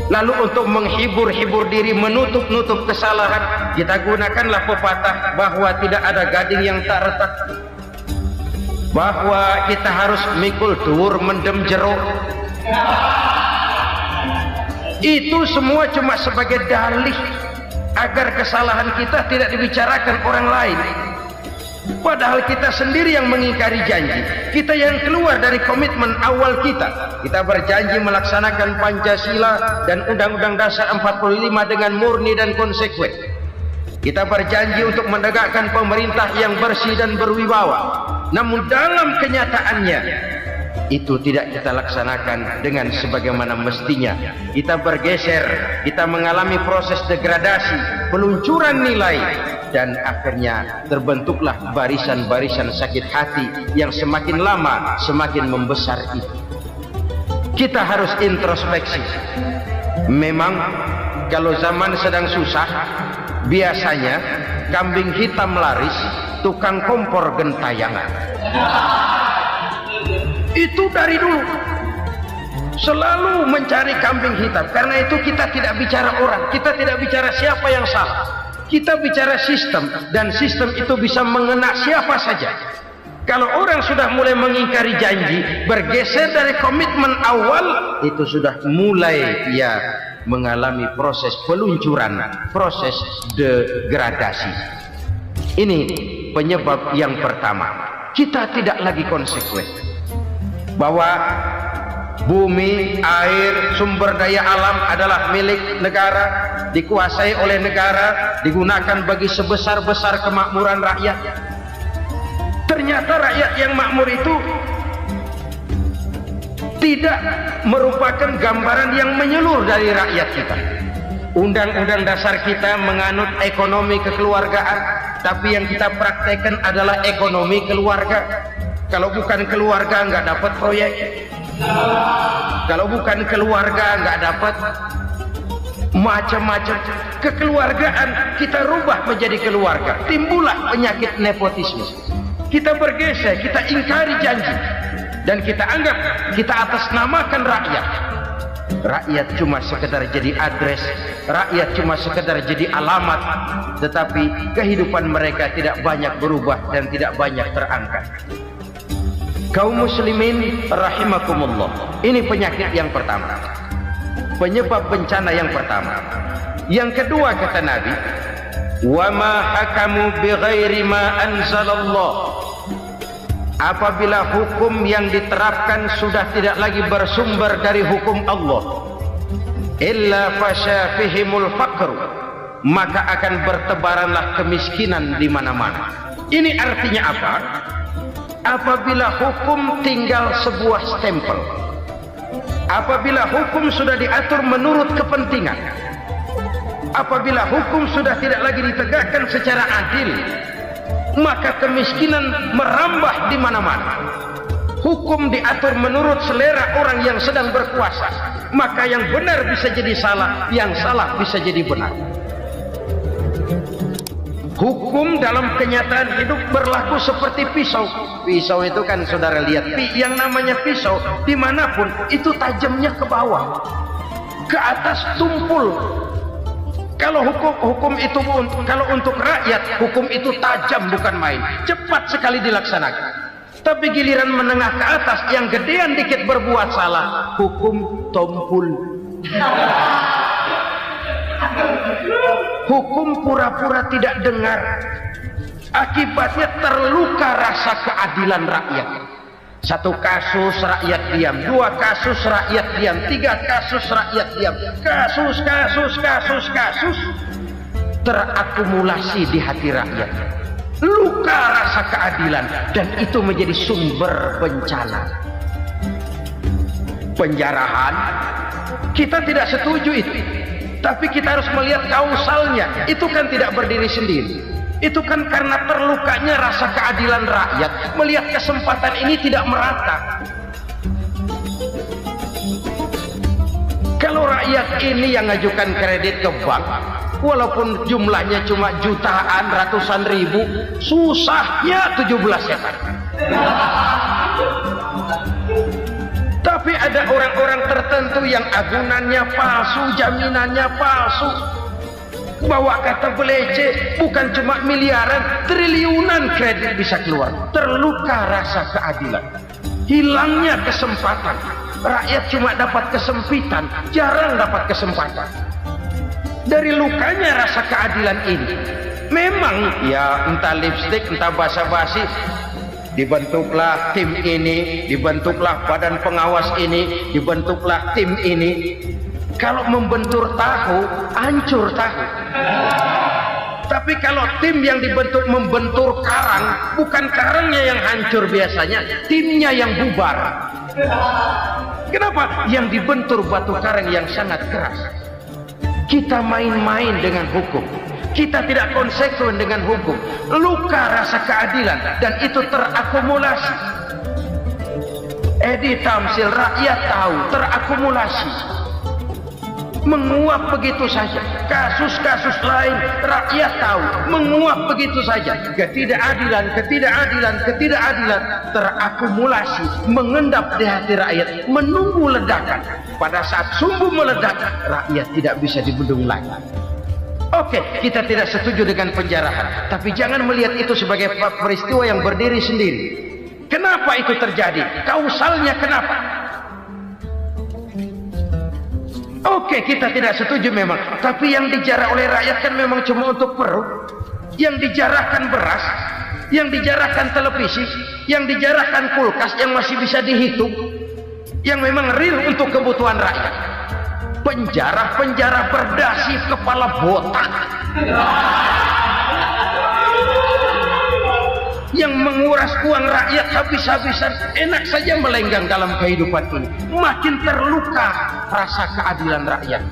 Lalu untuk menghibur-hibur diri, menutup-nutup kesalahan, kita gunakanlah pepatah bahwa tidak ada gading yang tak retak, bahwa kita harus mikul dur mendem jeruk. Itu semua cuma sebagai dalih agar kesalahan kita tidak dibicarakan orang lain. Padahal kita sendiri yang mengingkari janji. Kita yang keluar dari komitmen awal kita. Kita berjanji melaksanakan Pancasila dan Undang-Undang Dasar 45 dengan murni dan konsekuen. Kita berjanji untuk menegakkan pemerintah yang bersih dan berwibawa. Namun dalam kenyataannya itu tidak kita laksanakan dengan sebagaimana mestinya. Kita bergeser, kita mengalami proses degradasi, peluncuran nilai, dan akhirnya terbentuklah barisan-barisan sakit hati yang semakin lama semakin membesar itu. Kita harus introspeksi. Memang kalau zaman sedang susah, biasanya kambing hitam laris, tukang kompor gentayangan. Itu dari dulu selalu mencari kambing hitam. Karena itu kita tidak bicara orang, kita tidak bicara siapa yang salah, kita bicara sistem, dan sistem itu bisa mengena siapa saja. Kalau orang sudah mulai mengingkari janji, bergeser dari komitmen awal, itu sudah mulai ya mengalami proses peluncuran, proses degradasi. Ini penyebab yang pertama. Kita tidak lagi konsekuen bahwa bumi, air, sumber daya alam adalah milik negara, dikuasai oleh negara, digunakan bagi sebesar-besar kemakmuran rakyat. Ternyata rakyat yang makmur itu tidak merupakan gambaran yang menyeluruh dari rakyat kita. Undang-undang dasar kita menganut ekonomi kekeluargaan, tapi yang kita praktekkan adalah ekonomi keluarga. Kalau bukan keluarga nggak dapat proyek, kalau bukan keluarga nggak dapat macam-macam. Kekeluargaan kita rubah menjadi keluarga, timbullah penyakit nepotisme. Kita bergeser, kita ingkari janji, dan kita anggap kita atasnamakan rakyat. Rakyat cuma sekedar jadi adres, rakyat cuma sekedar jadi alamat, tetapi kehidupan mereka tidak banyak berubah dan tidak banyak terangkat. Kaum muslimin rahimakumullah, ini penyakit yang pertama, penyebab bencana yang pertama. Yang kedua kata Nabi, wa ma hakamu bighairi ma anzalallah. Apabila hukum yang diterapkan sudah tidak lagi bersumber dari hukum Allah, illa fasya fihimul faqr, maka akan bertebaranlah kemiskinan di mana-mana. Ini artinya apa? Apabila hukum tinggal sebuah stempel, apabila hukum sudah diatur menurut kepentingan, apabila hukum sudah tidak lagi ditegakkan secara adil, maka kemiskinan merambah di mana-mana. Hukum diatur menurut selera orang yang sedang berkuasa, maka yang benar bisa jadi salah, yang salah bisa jadi benar. Hukum dalam kenyataan hidup berlaku seperti pisau. Pisau itu kan saudara lihat, yang namanya pisau dimanapun itu tajamnya ke bawah, ke atas tumpul. Kalau hukum itu kalau untuk rakyat, hukum itu tajam bukan main, cepat sekali dilaksanakan. Tapi giliran menengah ke atas yang gedean dikit berbuat salah, hukum tumpul. Hukum pura-pura tidak dengar. Akibatnya terluka rasa keadilan rakyat. Satu kasus rakyat diam, dua kasus rakyat diam, tiga kasus rakyat diam, kasus terakumulasi di hati rakyat. Luka rasa keadilan, dan itu menjadi sumber bencana. Penjarahan, kita tidak setuju itu, tapi kita harus melihat kausalnya. Itu kan tidak berdiri sendiri, itu kan karena terlukanya rasa keadilan rakyat melihat kesempatan ini tidak merata. Kalau rakyat ini yang ngajukan kredit ke bank, walaupun jumlahnya cuma jutaan, ratusan ribu, susahnya 17 setan. Tapi ada orang-orang tertentu yang agunannya palsu, jaminannya palsu, bawa kata belece, bukan cuma miliaran, triliunan kredit bisa keluar. Terluka rasa keadilan, hilangnya kesempatan. Rakyat cuma dapat kesempitan, jarang dapat kesempatan. Dari lukanya rasa keadilan ini, memang ya entah lipstick, entah basa-basi, dibentuklah tim ini, dibentuklah badan pengawas ini, dibentuklah tim ini. Kalau membentur tahu, hancur tahu. Tapi kalau tim yang dibentuk membentur karang, bukan karangnya yang hancur biasanya, timnya yang bubar. Kenapa? Yang dibentur batu karang yang sangat keras. Kita main-main dengan hukum, kita tidak konsekuen dengan hukum. Luka rasa keadilan, dan itu terakumulasi. Edi Tamsil, rakyat tahu, terakumulasi, menguap begitu saja. Kasus-kasus lain rakyat tahu, menguap begitu saja. Ketidakadilan terakumulasi, mengendap di hati rakyat, menunggu ledakan. Pada saat sumbu meledak, rakyat tidak bisa dibendung lagi. Oke, kita tidak setuju dengan penjarahan, tapi jangan melihat itu sebagai peristiwa yang berdiri sendiri. Kenapa itu terjadi? Kausalnya kenapa? Oke, kita tidak setuju memang, tapi yang dijarah oleh rakyat kan memang cuma untuk perut. Yang dijarahkan beras, yang dijarahkan televisi, yang dijarahkan kulkas yang masih bisa dihitung, yang memang real untuk kebutuhan rakyat. Penjara berdasi, kepala botak, yang menguras uang rakyat habis-habisan, enak saja melenggang dalam kehidupan ini. Makin terluka rasa keadilan rakyat.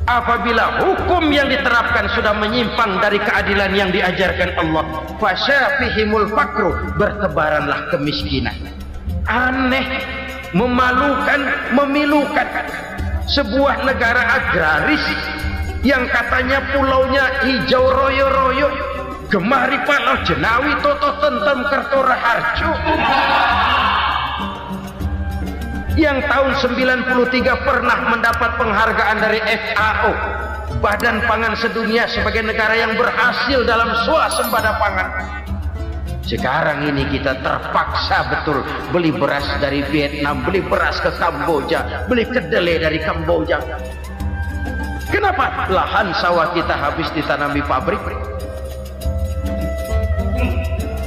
Apabila hukum yang diterapkan sudah menyimpang dari keadilan yang diajarkan Allah, fasyafihimul fakru, bertebaranlah kemiskinan. Aneh, memalukan, memilukan. Sebuah negara agraris yang katanya pulaunya hijau royo-royo, Gemah Ripalau, Jenawi, Toto, Tentem, Kerto, Raharjo, yang tahun 93 pernah mendapat penghargaan dari FAO, Badan Pangan Sedunia, sebagai negara yang berhasil dalam swasembada pangan. Sekarang ini kita terpaksa betul beli beras dari Vietnam, beli beras ke Kamboja, beli kedelai dari Kamboja. Kenapa? Lahan sawah kita habis ditanami pabrik.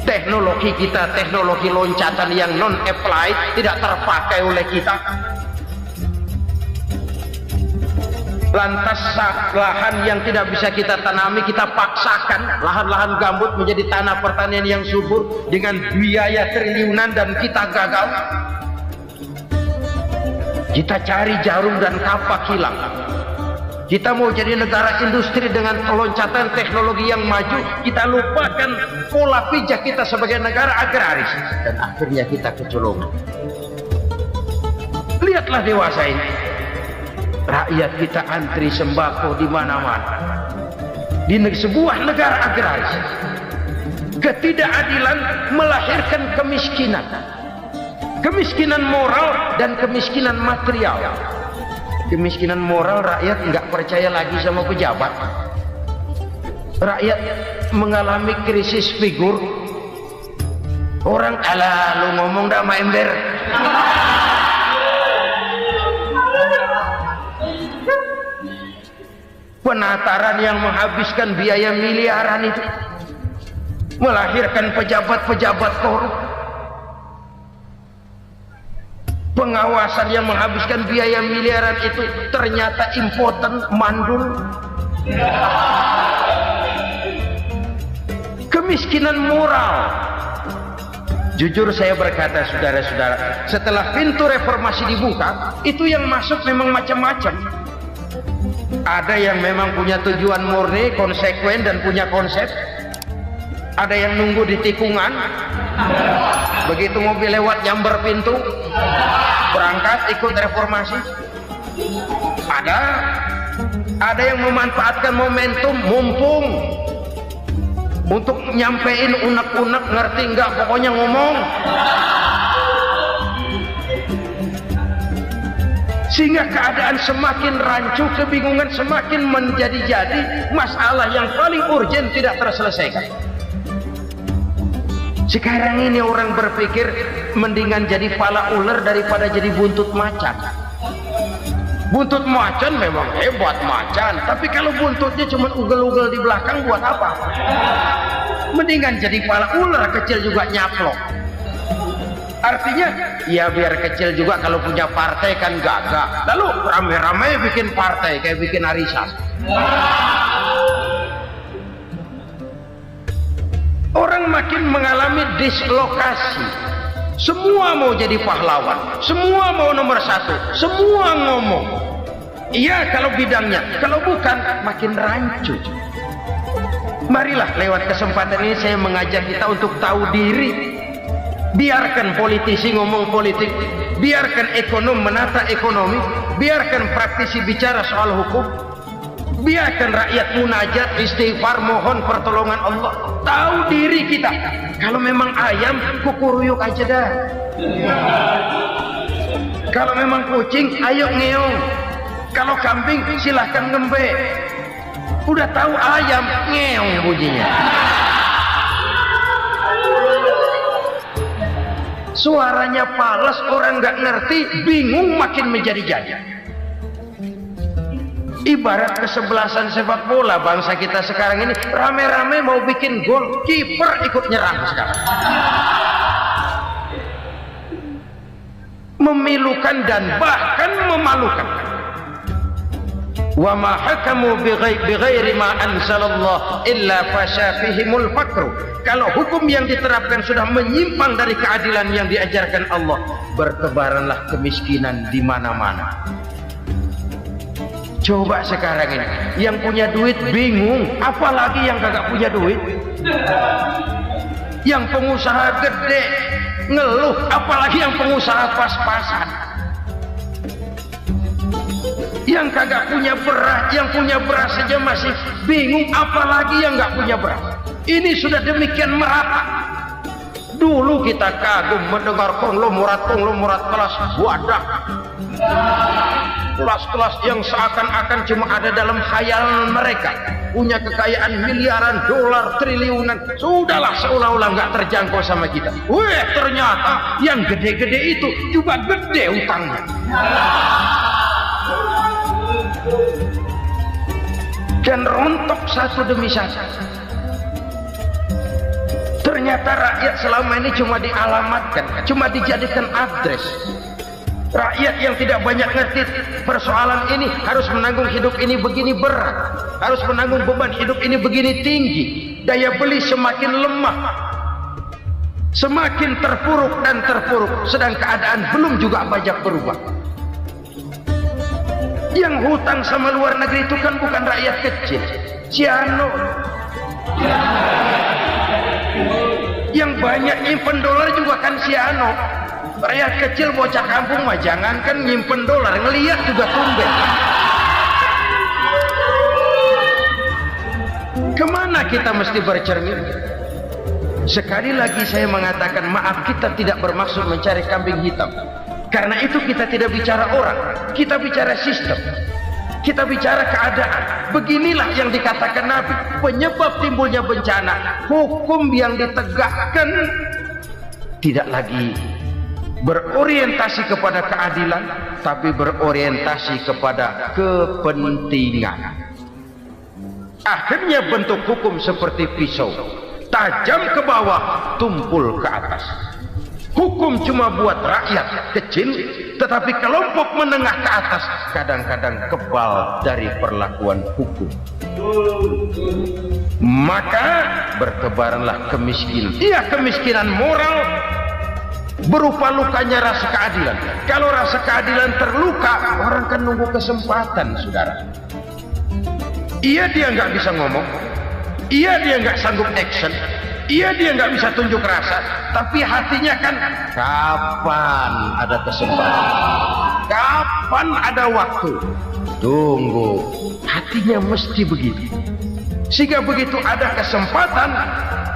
Teknologi kita, teknologi loncatan yang non-applied, tidak terpakai oleh kita. Lantas lahan yang tidak bisa kita tanami, kita paksakan lahan-lahan gambut menjadi tanah pertanian yang subur dengan biaya triliunan, dan kita gagal. Kita cari jarum dan kapak hilang. Kita mau jadi negara industri dengan loncatan teknologi yang maju, kita lupakan pola pijak kita sebagai negara agraris, dan akhirnya kita kecolongan. Lihatlah dewasa ini, rakyat kita antri sembako di mana-mana. Di sebuah negara agraris, ketidakadilan melahirkan kemiskinan, kemiskinan moral dan kemiskinan material. Kemiskinan moral, rakyat nggak percaya lagi sama pejabat. Rakyat mengalami krisis figur. Orang, alah lu ngomong dah sama ember. Penataran yang menghabiskan biaya miliaran itu melahirkan pejabat-pejabat korup. Pengawasan yang menghabiskan biaya miliaran itu ternyata impoten, mandul. Kemiskinan moral. Jujur saya berkata, saudara-saudara, setelah pintu reformasi dibuka, itu yang masuk memang macam-macam. Ada yang memang punya tujuan murni, konsekuen, dan punya konsep. Ada yang nunggu di tikungan, begitu mobil lewat nyamber pintu, berangkat ikut reformasi. Ada yang memanfaatkan momentum, mumpung, untuk nyampein unek-unek, ngerti nggak, pokoknya ngomong. sehingga keadaan semakin rancu, kebingungan semakin menjadi-jadi, masalah yang paling urgen tidak terselesaikan. Sekarang ini orang berpikir mendingan jadi pala ular daripada jadi buntut macan. Buntut macan memang hebat macan, tapi kalau buntutnya cuma ugel-ugel di belakang buat apa? Mendingan jadi pala ular kecil juga nyaplok. Artinya ya biar kecil juga kalau punya partai kan gagah. Lalu rame-rame bikin partai kayak bikin arisan. Orang makin mengalami dislokasi. Semua mau jadi pahlawan, semua mau nomor satu, semua ngomong iya kalau bidangnya, kalau bukan makin rancu. Marilah lewat kesempatan ini saya mengajak kita untuk tahu diri. Biarkan politisi ngomong politik, biarkan ekonom menata ekonomi, biarkan praktisi bicara soal hukum, biarkan rakyat munajat, istighfar, mohon pertolongan Allah. Tahu diri kita. Kalau memang ayam, kukuruyuk aja dah. Kalau memang kucing, ayo ngeong. Kalau kambing, silahkan ngembe. Udah tahu ayam, ngeong bunyinya. Suaranya palas, orang nggak ngerti, bingung, makin menjadi-jadi. Ibarat kesebelasan sepak bola bangsa kita sekarang ini, rame-rame mau bikin gol, kiper ikut nyerang sekarang. Memilukan dan bahkan memalukan. Wa ma hakamu bighairi ma anzalallah illa fasha fihimul fakru. Kalau hukum yang diterapkan sudah menyimpang dari keadilan yang diajarkan Allah, bertebaranlah kemiskinan di mana-mana. Coba sekarang ini, yang punya duit bingung, apalagi yang kagak punya duit. Yang pengusaha gede ngeluh, apalagi yang pengusaha pas-pasan. Yang kagak punya beras, yang punya beras saja masih bingung, apalagi yang nggak punya beras. Ini sudah demikian merata. Dulu kita kagum mendengar konglomerat kelas wadah, kelas-kelas yang seakan-akan cuma ada dalam khayalan mereka, punya kekayaan miliaran dolar, triliunan. Sudahlah, seolah-olah nggak terjangkau sama kita. Weh, ternyata yang gede-gede itu juga gede utangnya. Dan rontok satu demi satu. Ternyata rakyat selama ini cuma dialamatkan, cuma dijadikan address. Rakyat yang tidak banyak ngerti persoalan ini harus menanggung hidup ini begini berat, harus menanggung beban hidup ini begini tinggi. Daya beli semakin lemah, semakin terpuruk dan terpuruk, sedang keadaan belum juga banyak berubah. Yang hutang sama luar negeri itu kan bukan rakyat kecil, Ciano. Yang banyak nyimpen dolar juga kan Ciano. Rakyat kecil bocah kampung mah jangankan nyimpen dolar, ngelihat juga tumben. Kemana kita mesti bercermin? Sekali lagi saya mengatakan maaf, kita tidak bermaksud mencari kambing hitam. Karena itu kita tidak bicara orang, kita bicara sistem, kita bicara keadaan. Beginilah yang dikatakan Nabi, penyebab timbulnya bencana, hukum yang ditegakkan tidak lagi berorientasi kepada keadilan, tapi berorientasi kepada kepentingan. Akhirnya bentuk hukum seperti pisau, tajam ke bawah, tumpul ke atas. Hukum cuma buat rakyat kecil, tetapi kelompok menengah ke atas kadang-kadang kebal dari perlakuan hukum. Maka bertebaranlah kemiskinan. Iya, kemiskinan moral berupa lukanya rasa keadilan. Kalau rasa keadilan terluka, orang kan nunggu kesempatan, saudara. Iya, dia nggak bisa ngomong, iya dia nggak sanggup action, iya dia nggak bisa tunjuk rasa, tapi hatinya kan kapan ada kesempatan, kapan ada waktu, tunggu. Hatinya mesti begitu. Sehingga begitu ada kesempatan,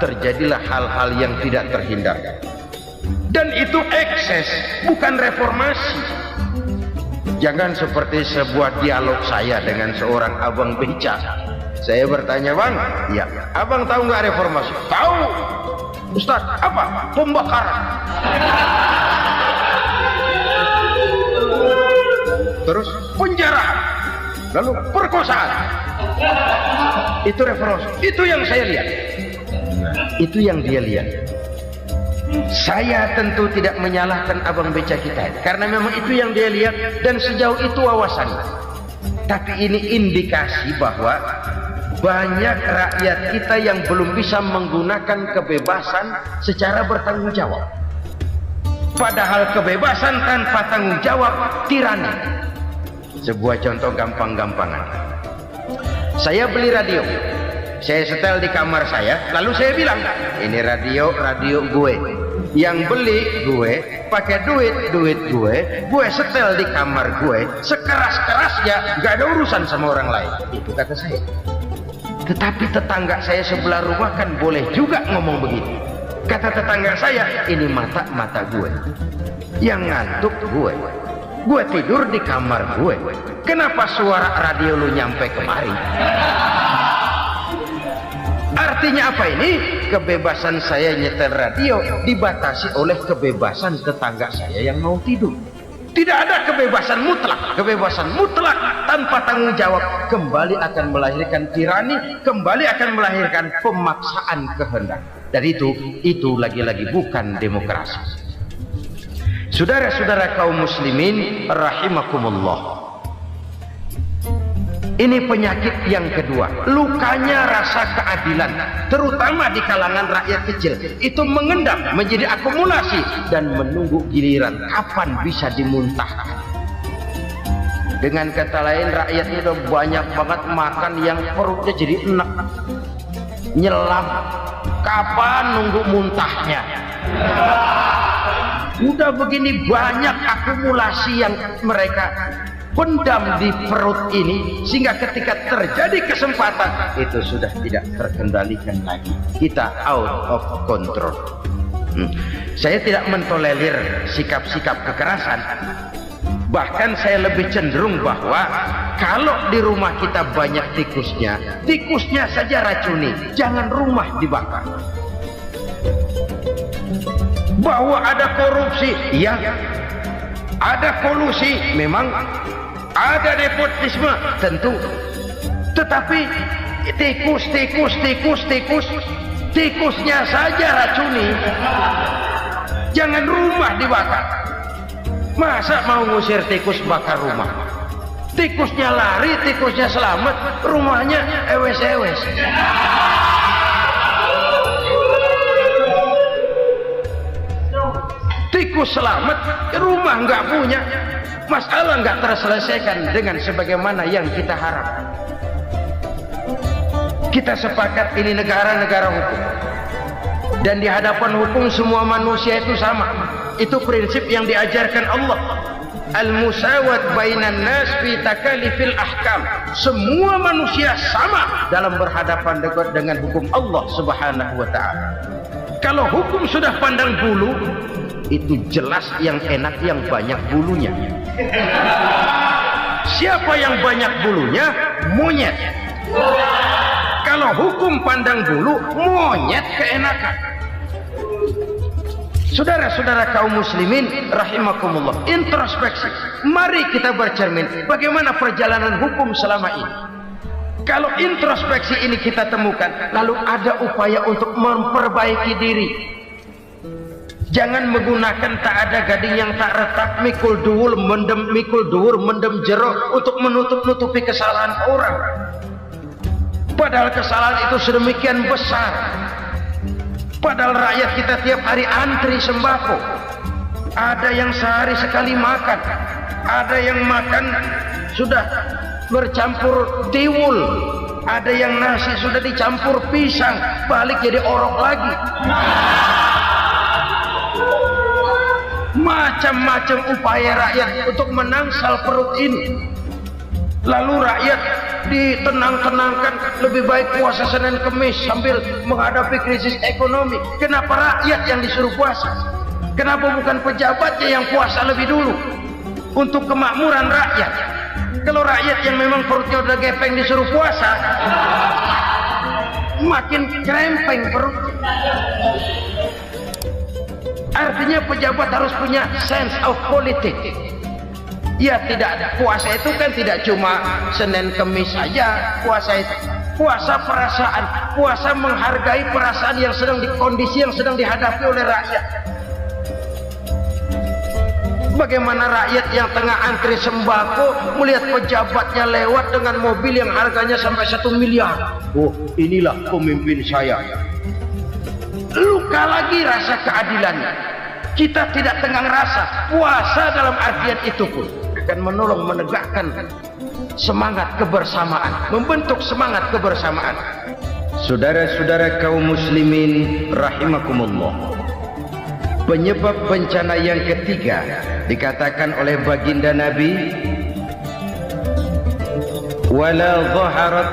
terjadilah hal-hal yang tidak terhindarkan. Dan itu ekses, bukan reformasi. Jangan seperti sebuah dialog saya dengan seorang abang beca. Saya bertanya, bang, ya, abang tahu nggak reformasi? Tahu. Ustaz, apa? Pembakaran. Terus penjarahan, lalu perkosaan. Itu reformasi. Itu yang saya lihat. Itu yang dia lihat. Saya tentu tidak menyalahkan abang beca kita, karena memang itu yang dia lihat dan sejauh itu wawasannya. Tapi ini indikasi bahwa banyak rakyat kita yang belum bisa menggunakan kebebasan secara bertanggung jawab. Padahal kebebasan tanpa tanggung jawab tirani. Sebuah contoh gampang-gampangan. Saya beli radio, saya setel di kamar saya, lalu saya bilang, ini radio gue. Yang beli gue, pakai duit gue setel di kamar gue, sekeras-kerasnya, gak ada urusan sama orang lain. Itu kata saya. Tetapi tetangga saya sebelah rumah kan boleh juga ngomong begitu. Kata tetangga saya, ini mata gue, yang ngantuk gue tidur di kamar gue, kenapa suara radio lu nyampe kemari? Artinya apa ini? Kebebasan saya nyetel radio dibatasi oleh kebebasan tetangga saya yang mau tidur. Tidak ada kebebasan mutlak. Kebebasan mutlak tanpa tanggung jawab kembali akan melahirkan tirani, kembali akan melahirkan pemaksaan kehendak. Dan itu lagi-lagi bukan demokrasi. Saudara-saudara kaum muslimin rahimakumullah. Ini penyakit yang kedua, lukanya rasa keadilan, terutama di kalangan rakyat kecil. Itu mengendap menjadi akumulasi dan menunggu giliran kapan bisa dimuntahkan. Dengan kata lain, rakyat itu udah banyak banget makan yang perutnya jadi enak, nyelam. Kapan nunggu muntahnya? Udah begini banyak akumulasi yang mereka pendam di perut ini, sehingga ketika terjadi kesempatan itu sudah tidak terkendalikan lagi. Kita out of control. Saya tidak mentolerir sikap-sikap kekerasan. Bahkan saya lebih cenderung bahwa kalau di rumah kita banyak tikusnya saja racuni, jangan rumah dibakar. Bahwa ada korupsi, iya. Ada kolusi, memang. Ada nepotisme, tentu. Tetapi tikusnya saja racuni. Jangan rumah dibakar. Masa mau ngusir tikus bakar rumah? Tikusnya lari, tikusnya selamat, rumahnya ewes-ewes. Tikus selamat, rumah nggak punya. Masalah nggak terselesaikan dengan sebagaimana yang kita harapkan. Kita sepakat ini negara hukum, dan di hadapan hukum semua manusia itu sama. Itu prinsip yang diajarkan Allah. Al-musawat bainan nas fi takalifil ahkam. Semua manusia sama dalam berhadapan dengan hukum Allah Subhanahu wa ta'ala. Kalau hukum sudah pandang bulu, itu jelas yang enak yang banyak bulunya. Siapa yang banyak bulunya? Monyet. Kalau hukum pandang bulu, monyet keenakan. Saudara-saudara kaum muslimin rahimakumullah, introspeksi. Mari kita bercermin bagaimana perjalanan hukum selama ini. Kalau introspeksi ini kita temukan, lalu ada upaya untuk memperbaiki diri. Jangan menggunakan tak ada gading yang tak retak, mikul duwur mendem jero untuk menutup-nutupi kesalahan orang. Padahal kesalahan itu sedemikian besar. Padahal rakyat kita tiap hari antri sembako. Ada yang sehari sekali makan, ada yang makan sudah bercampur tiwul, ada yang nasi sudah dicampur pisang, balik jadi orok lagi. Macam-macam upaya rakyat untuk menangsal perut ini. Lalu rakyat ditenang-tenangkan, lebih baik puasa Senin Kemis sambil menghadapi krisis ekonomi. Kenapa rakyat yang disuruh puasa? Kenapa bukan pejabatnya yang puasa lebih dulu? untuk kemakmuran rakyat. Kalau rakyat yang memang perutnya udah gepeng disuruh puasa, makin krempeng perut. Artinya pejabat harus punya sense of politics. Ya, tidak, puasa itu kan tidak cuma Senin Kemis saja. Puasa itu puasa perasaan, puasa menghargai perasaan yang sedang kondisi yang sedang dihadapi oleh rakyat. Bagaimana rakyat yang tengah antri sembako melihat pejabatnya lewat dengan mobil yang harganya sampai 1 miliar. Oh, inilah pemimpin saya. Luka lagi rasa keadilannya. Kita tidak tengah rasa. Puasa dalam artian itu pun akan menolong menegakkan semangat kebersamaan, membentuk semangat kebersamaan. Saudara-saudara kaum muslimin rahimakumullah, penyebab bencana yang ketiga dikatakan oleh baginda Nabi, wala dhaharat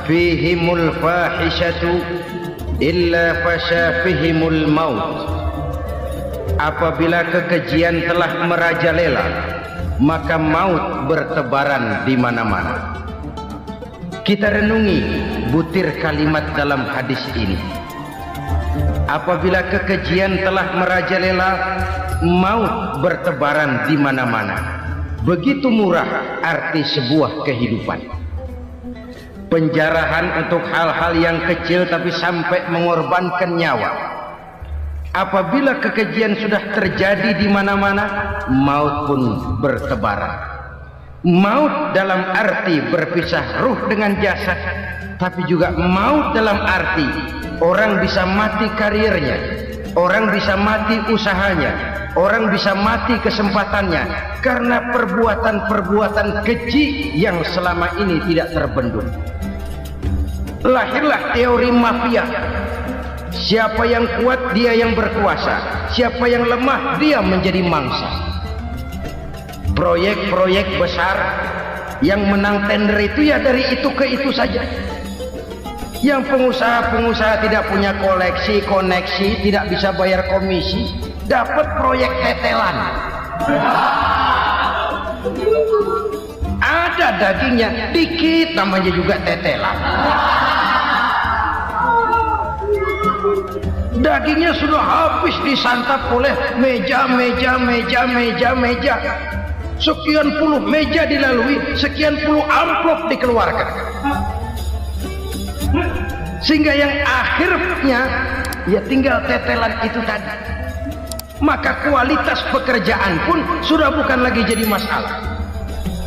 fihimul fahishatu illa fasha fihimul maut. Apabila kekejian telah merajalela, maka maut bertebaran di mana-mana. Kita renungi butir kalimat dalam hadis ini. Apabila kekejian telah merajalela, maut bertebaran di mana-mana. Begitu murah arti sebuah kehidupan. Penjarahan untuk hal-hal yang kecil tapi sampai mengorbankan nyawa. Apabila kekejian sudah terjadi di mana-mana, maut pun bertebaran. Maut dalam arti berpisah ruh dengan jasad, tapi juga maut dalam arti orang bisa mati karirnya, orang bisa mati usahanya, orang bisa mati kesempatannya karena perbuatan-perbuatan keji yang selama ini tidak terbendung. Lahirlah teori mafia. Siapa yang kuat dia yang berkuasa, siapa yang lemah dia menjadi mangsa. Proyek-proyek besar yang menang tender itu ya dari itu ke itu saja. Yang pengusaha-pengusaha tidak punya koneksi, tidak bisa bayar komisi, dapat proyek tetelan. Ada dagingnya dikit, namanya juga tetelan. Dagingnya sudah habis disantap oleh meja. Sekian puluh meja dilalui, sekian puluh amplop dikeluarkan. Sehingga yang akhirnya ya tinggal tetelan itu tadi. Maka kualitas pekerjaan pun sudah bukan lagi jadi masalah.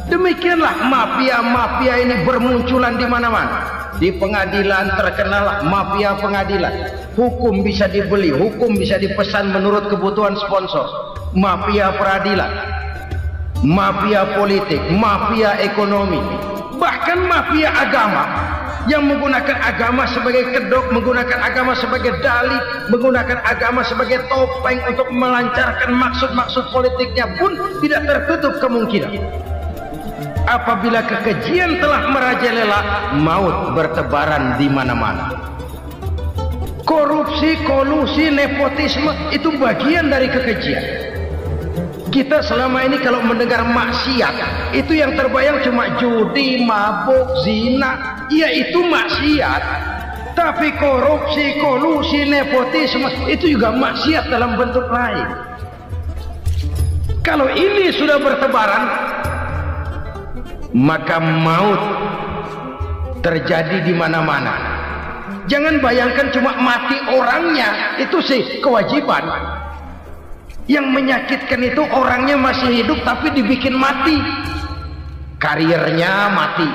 Demikianlah mafia-mafia ini bermunculan di mana-mana. Di pengadilan terkenal mafia pengadilan. Hukum bisa dibeli, hukum bisa dipesan menurut kebutuhan sponsor. Mafia peradilan, mafia politik, mafia ekonomi, bahkan mafia agama yang menggunakan agama sebagai kedok, menggunakan agama sebagai dalih, menggunakan agama sebagai topeng untuk melancarkan maksud-maksud politiknya pun tidak tertutup kemungkinan. Apabila kekejian telah merajalela, maut bertebaran di mana-mana. Korupsi, kolusi, nepotisme itu bagian dari kekejian. Kita selama ini kalau mendengar maksiat, itu yang terbayang cuma judi, mabuk, zina. Ya itu maksiat. Tapi korupsi, kolusi, nepotisme itu juga maksiat dalam bentuk lain. Kalau ini sudah bertebaran, maka maut terjadi di mana-mana. Jangan bayangkan cuma mati orangnya, itu sih kewajiban. Yang menyakitkan itu orangnya masih hidup tapi dibikin mati, karirnya mati.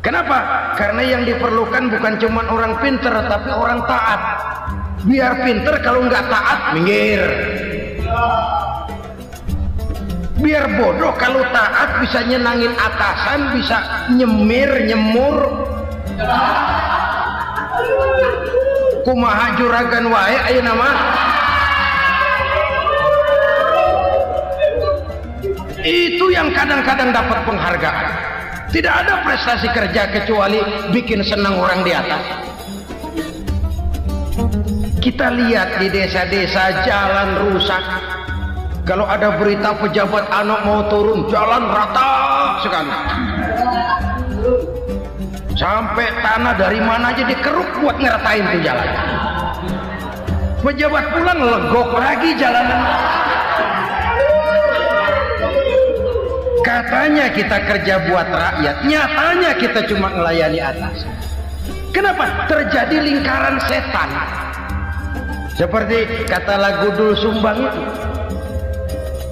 Kenapa? Karena yang diperlukan bukan cuma orang pinter tapi orang taat. Biar pinter, kalau nggak taat minggir. Biar bodoh, kalau taat bisa nyenangin atasan, bisa nyemur. Kumaha juragan wae ayo nama. Itu yang kadang-kadang dapat penghargaan. Tidak ada prestasi kerja kecuali bikin senang orang di atas. Kita lihat di desa-desa jalan rusak, Kalau ada berita pejabat anak mau turun, jalan rata sekali. Sampai tanah dari mana aja dikeruk buat ngeratain tuh jalan. Pejabat pulang legok lagi jalanan. Katanya kita kerja buat rakyat, nyatanya kita cuma melayani atas. Kenapa? Terjadi lingkaran setan. Seperti kata lagu Dul Sumbang itu.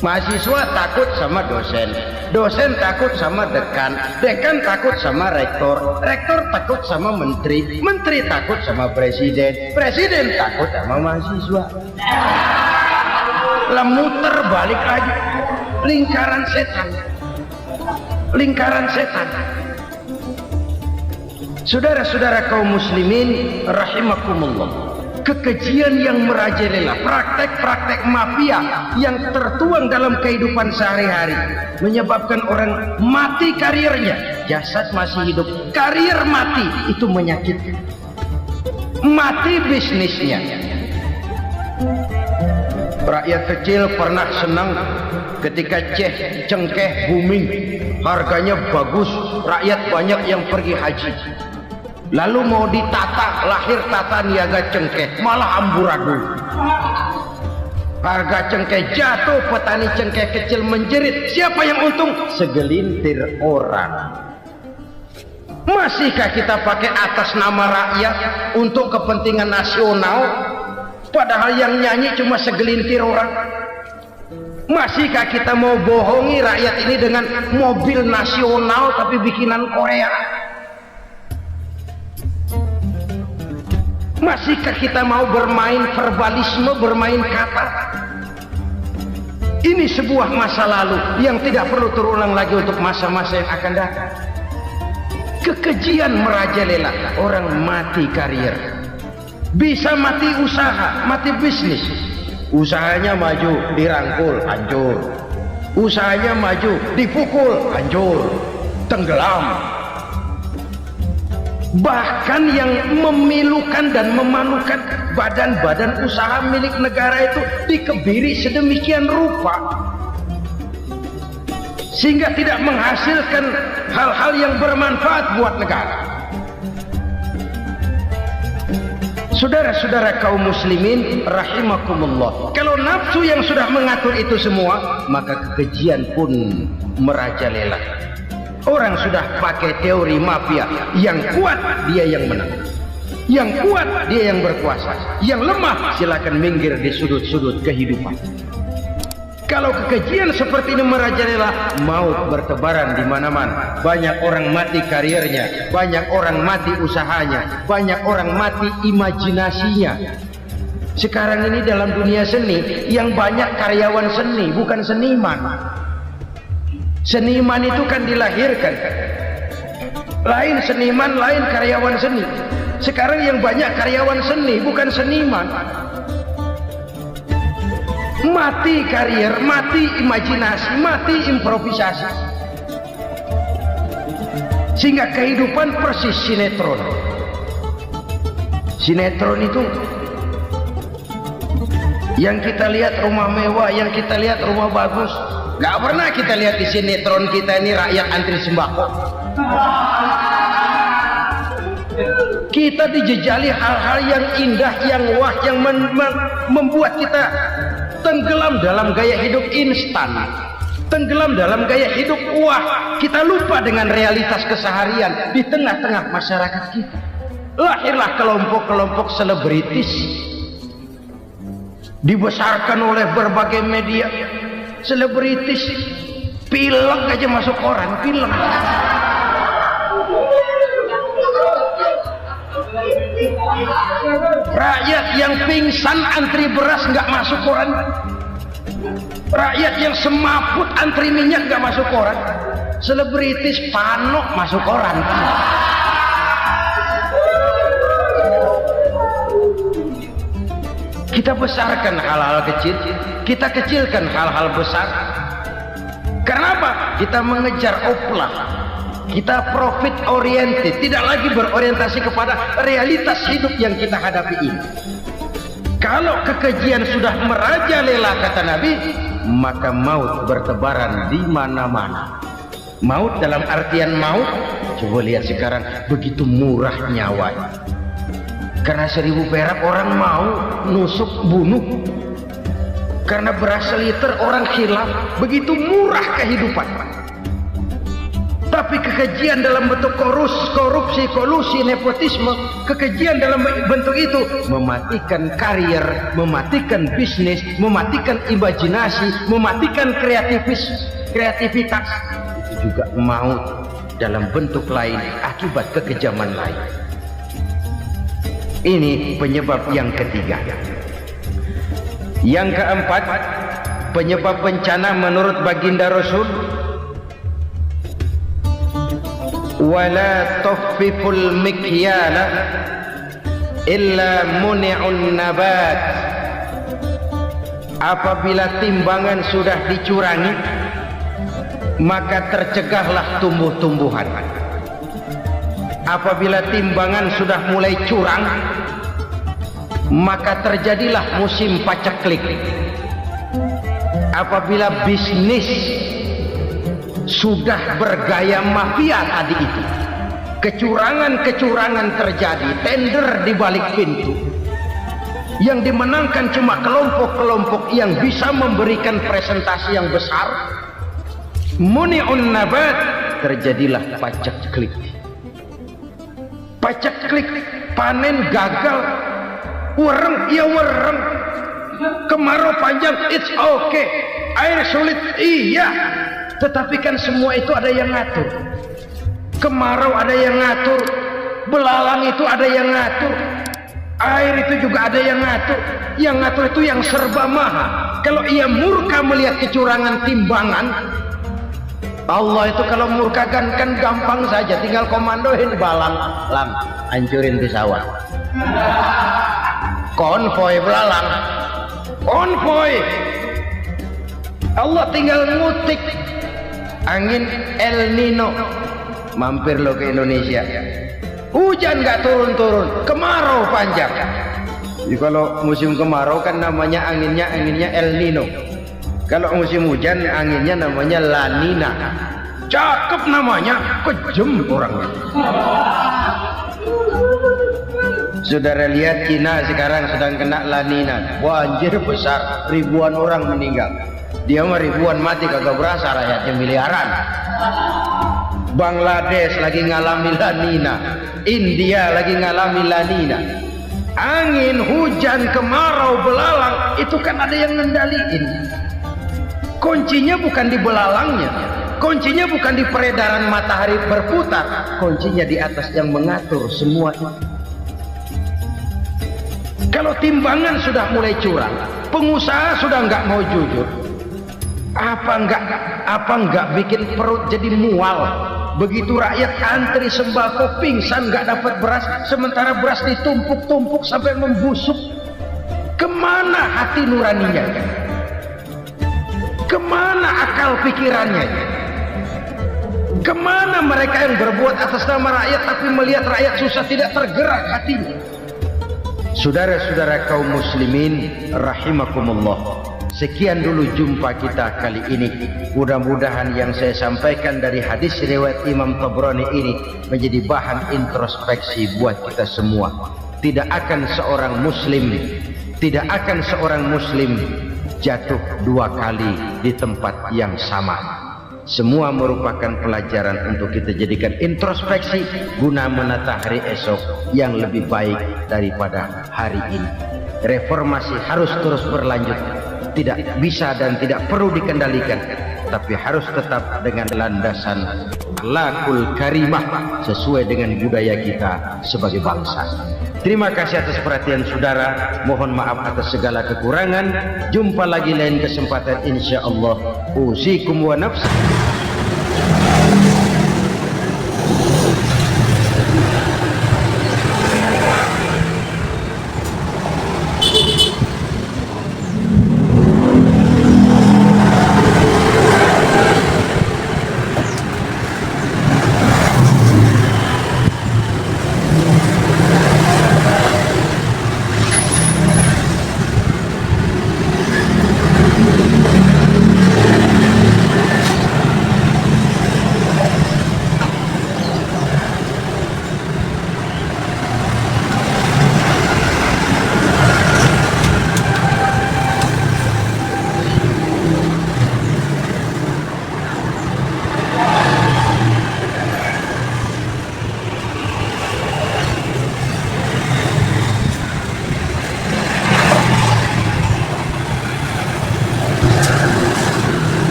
Mahasiswa takut sama dosen, dosen takut sama dekan, dekan takut sama rektor, rektor takut sama menteri, menteri takut sama presiden, presiden takut sama mahasiswa. Lah muter balik lagi, lingkaran setan, lingkaran setan. Saudara-saudara kaum muslimin rahimakumullah, kekejian yang merajalela, praktek-praktek mafia yang tertuang dalam kehidupan sehari-hari menyebabkan orang mati karirnya, jasad masih hidup, karir mati, itu menyakitkan. Mati bisnisnya. Rakyat kecil pernah senang ketika cengkeh booming, harganya bagus, rakyat banyak yang pergi haji. Lalu mau ditata, lahir tata niaga cengkeh, malah amburadul. Harga cengkeh jatuh, petani cengkeh kecil menjerit. Siapa yang untung? Segelintir orang. Masihkah kita pakai atas nama rakyat untuk kepentingan nasional, padahal yang nyanyi cuma segelintir orang? Masihkah kita mau bohongi rakyat ini dengan mobil nasional tapi bikinan Korea? Masihkah kita mau bermain verbalisme, bermain kata? Ini sebuah masa lalu yang tidak perlu terulang lagi untuk masa-masa yang akan datang. Kekejian merajalela, orang mati karir, bisa mati usaha, mati bisnis. Usahanya maju, dirangkul, hancur. Usahanya maju, dipukul, hancur, tenggelam. Bahkan yang memilukan dan memalukan badan-badan usaha milik negara itu dikebiri sedemikian rupa sehingga tidak menghasilkan hal-hal yang bermanfaat buat negara. Saudara-saudara kaum muslimin rahimakumullah, kalau nafsu yang sudah mengatur itu semua, maka kekejian pun merajalela. Orang sudah pakai teori mafia, yang kuat dia yang menang, yang kuat dia yang berkuasa, yang lemah silakan minggir di sudut-sudut kehidupan. Kalau kekejian seperti ini merajalela, maut bertebaran di mana-mana. Banyak orang mati karirnya, banyak orang mati usahanya, banyak orang mati imajinasinya. Sekarang ini dalam dunia seni yang banyak karyawan seni, bukan seniman. Seniman itu kan dilahirkan, lain seniman, lain karyawan seni. Sekarang yang banyak karyawan seni, bukan seniman. Mati karir, mati imajinasi, mati improvisasi, sehingga kehidupan persis sinetron. Sinetron itu yang kita lihat rumah mewah, yang kita lihat rumah bagus. Gak pernah kita lihat di sinetron kita ini rakyat antri sembako. Kita dijejali hal-hal yang indah, yang wah, yang membuat kita tenggelam dalam gaya hidup instan, tenggelam dalam gaya hidup wah. Kita lupa dengan realitas keseharian di tengah-tengah masyarakat kita. Lahirlah kelompok-kelompok selebritis, dibesarkan oleh berbagai media. Selebritis pilek aja masuk koran, pilek. Rakyat yang pingsan antri beras nggak masuk koran. Rakyat yang semaput antri minyak nggak masuk koran. Selebritis panok masuk koran. Kita besarkan hal-hal kecil, kita kecilkan hal-hal besar. Karena apa? Kita mengejar oplah, kita profit oriented, tidak lagi berorientasi kepada realitas hidup yang kita hadapi ini. Kalau kekejian sudah merajalela, kata Nabi, maka maut bertebaran di mana-mana. Maut dalam artian maut, coba lihat sekarang begitu murah nyawa. Karena 1000 perak orang mau nusuk bunuh. Karena beras seliter orang khilaf, begitu murah kehidupan. Tapi kekejian dalam bentuk korupsi, kolusi, nepotisme, kekejian dalam bentuk itu mematikan karier, mematikan bisnis, mematikan imajinasi, mematikan kreativitas. Itu juga maut dalam bentuk lain akibat kekejaman lain. Ini penyebab yang ketiga. Yang keempat, penyebab bencana menurut baginda Rasul, wala tuffiful mikyala illa muni'un nabat. Apabila timbangan sudah dicurangi, maka tercegahlah tumbuh-tumbuhan. Apabila timbangan sudah mulai curang, maka terjadilah musim paceklik. Apabila bisnis sudah bergaya mafia tadi itu, kecurangan-kecurangan terjadi, tender di balik pintu, yang dimenangkan cuma kelompok-kelompok yang bisa memberikan presentasi yang besar, muni'un nabat, terjadilah paceklik. Paceklik, panen gagal, wereng, ya wereng, kemarau panjang, it's okay, air sulit, iya. Tetapi kan semua itu ada yang ngatur. Kemarau ada yang ngatur, belalang itu ada yang ngatur, air itu juga ada yang ngatur. Yang ngatur itu yang serba maha. Kalau ia murka melihat kecurangan timbangan, Allah itu kalau murka kan gampang saja, tinggal komandoin balang, lang, hancurin pesawat. Konvoy belalang, konvoy. Allah tinggal ngutik. Angin El Nino mampir lo ke Indonesia, hujan nggak turun-turun, kemarau panjang. Jadi kalau musim kemarau kan namanya anginnya El Nino. Kalau musim hujan anginnya namanya La Nina. Cakep namanya, kejem orangnya. Saudara lihat Cina sekarang sedang kena La Nina, banjir besar, ribuan orang meninggal. Dia mah ribuan mati kagak berasa, rakyatnya miliaran. Bangladesh lagi ngalami La Nina, India lagi ngalami La Nina. Angin, hujan, kemarau, belalang, itu kan ada yang ngendaliin. Kuncinya bukan di belalangnya, kuncinya bukan di peredaran matahari berputar, kuncinya di atas yang mengatur semua itu. Kalau timbangan sudah mulai curang, pengusaha sudah nggak mau jujur, apa enggak bikin perut jadi mual. Begitu rakyat antri sembako pingsan nggak dapat beras, sementara beras ditumpuk-tumpuk sampai membusuk. Kemana hati nuraninya? Kemana akal pikirannya? Kemana mereka yang berbuat atas nama rakyat tapi melihat rakyat susah tidak tergerak hatinya? Saudara-saudara kaum muslimin rahimakumullah, sekian dulu jumpa kita kali ini. Mudah-mudahan yang saya sampaikan dari hadis riwayat Imam Tabrani ini menjadi bahan introspeksi buat kita semua. Tidak akan seorang muslim jatuh 2 kali di tempat yang sama. Semua merupakan pelajaran untuk kita jadikan introspeksi guna menata hari esok yang lebih baik daripada hari ini. Reformasi harus terus berlanjut, tidak bisa dan tidak perlu dikendalikan, tapi harus tetap dengan landasan akhlakul karimah sesuai dengan budaya kita sebagai bangsa. Terima kasih atas perhatian saudara. Mohon maaf atas segala kekurangan. Jumpa lagi lain kesempatan insyaallah. Usikum wa nafsi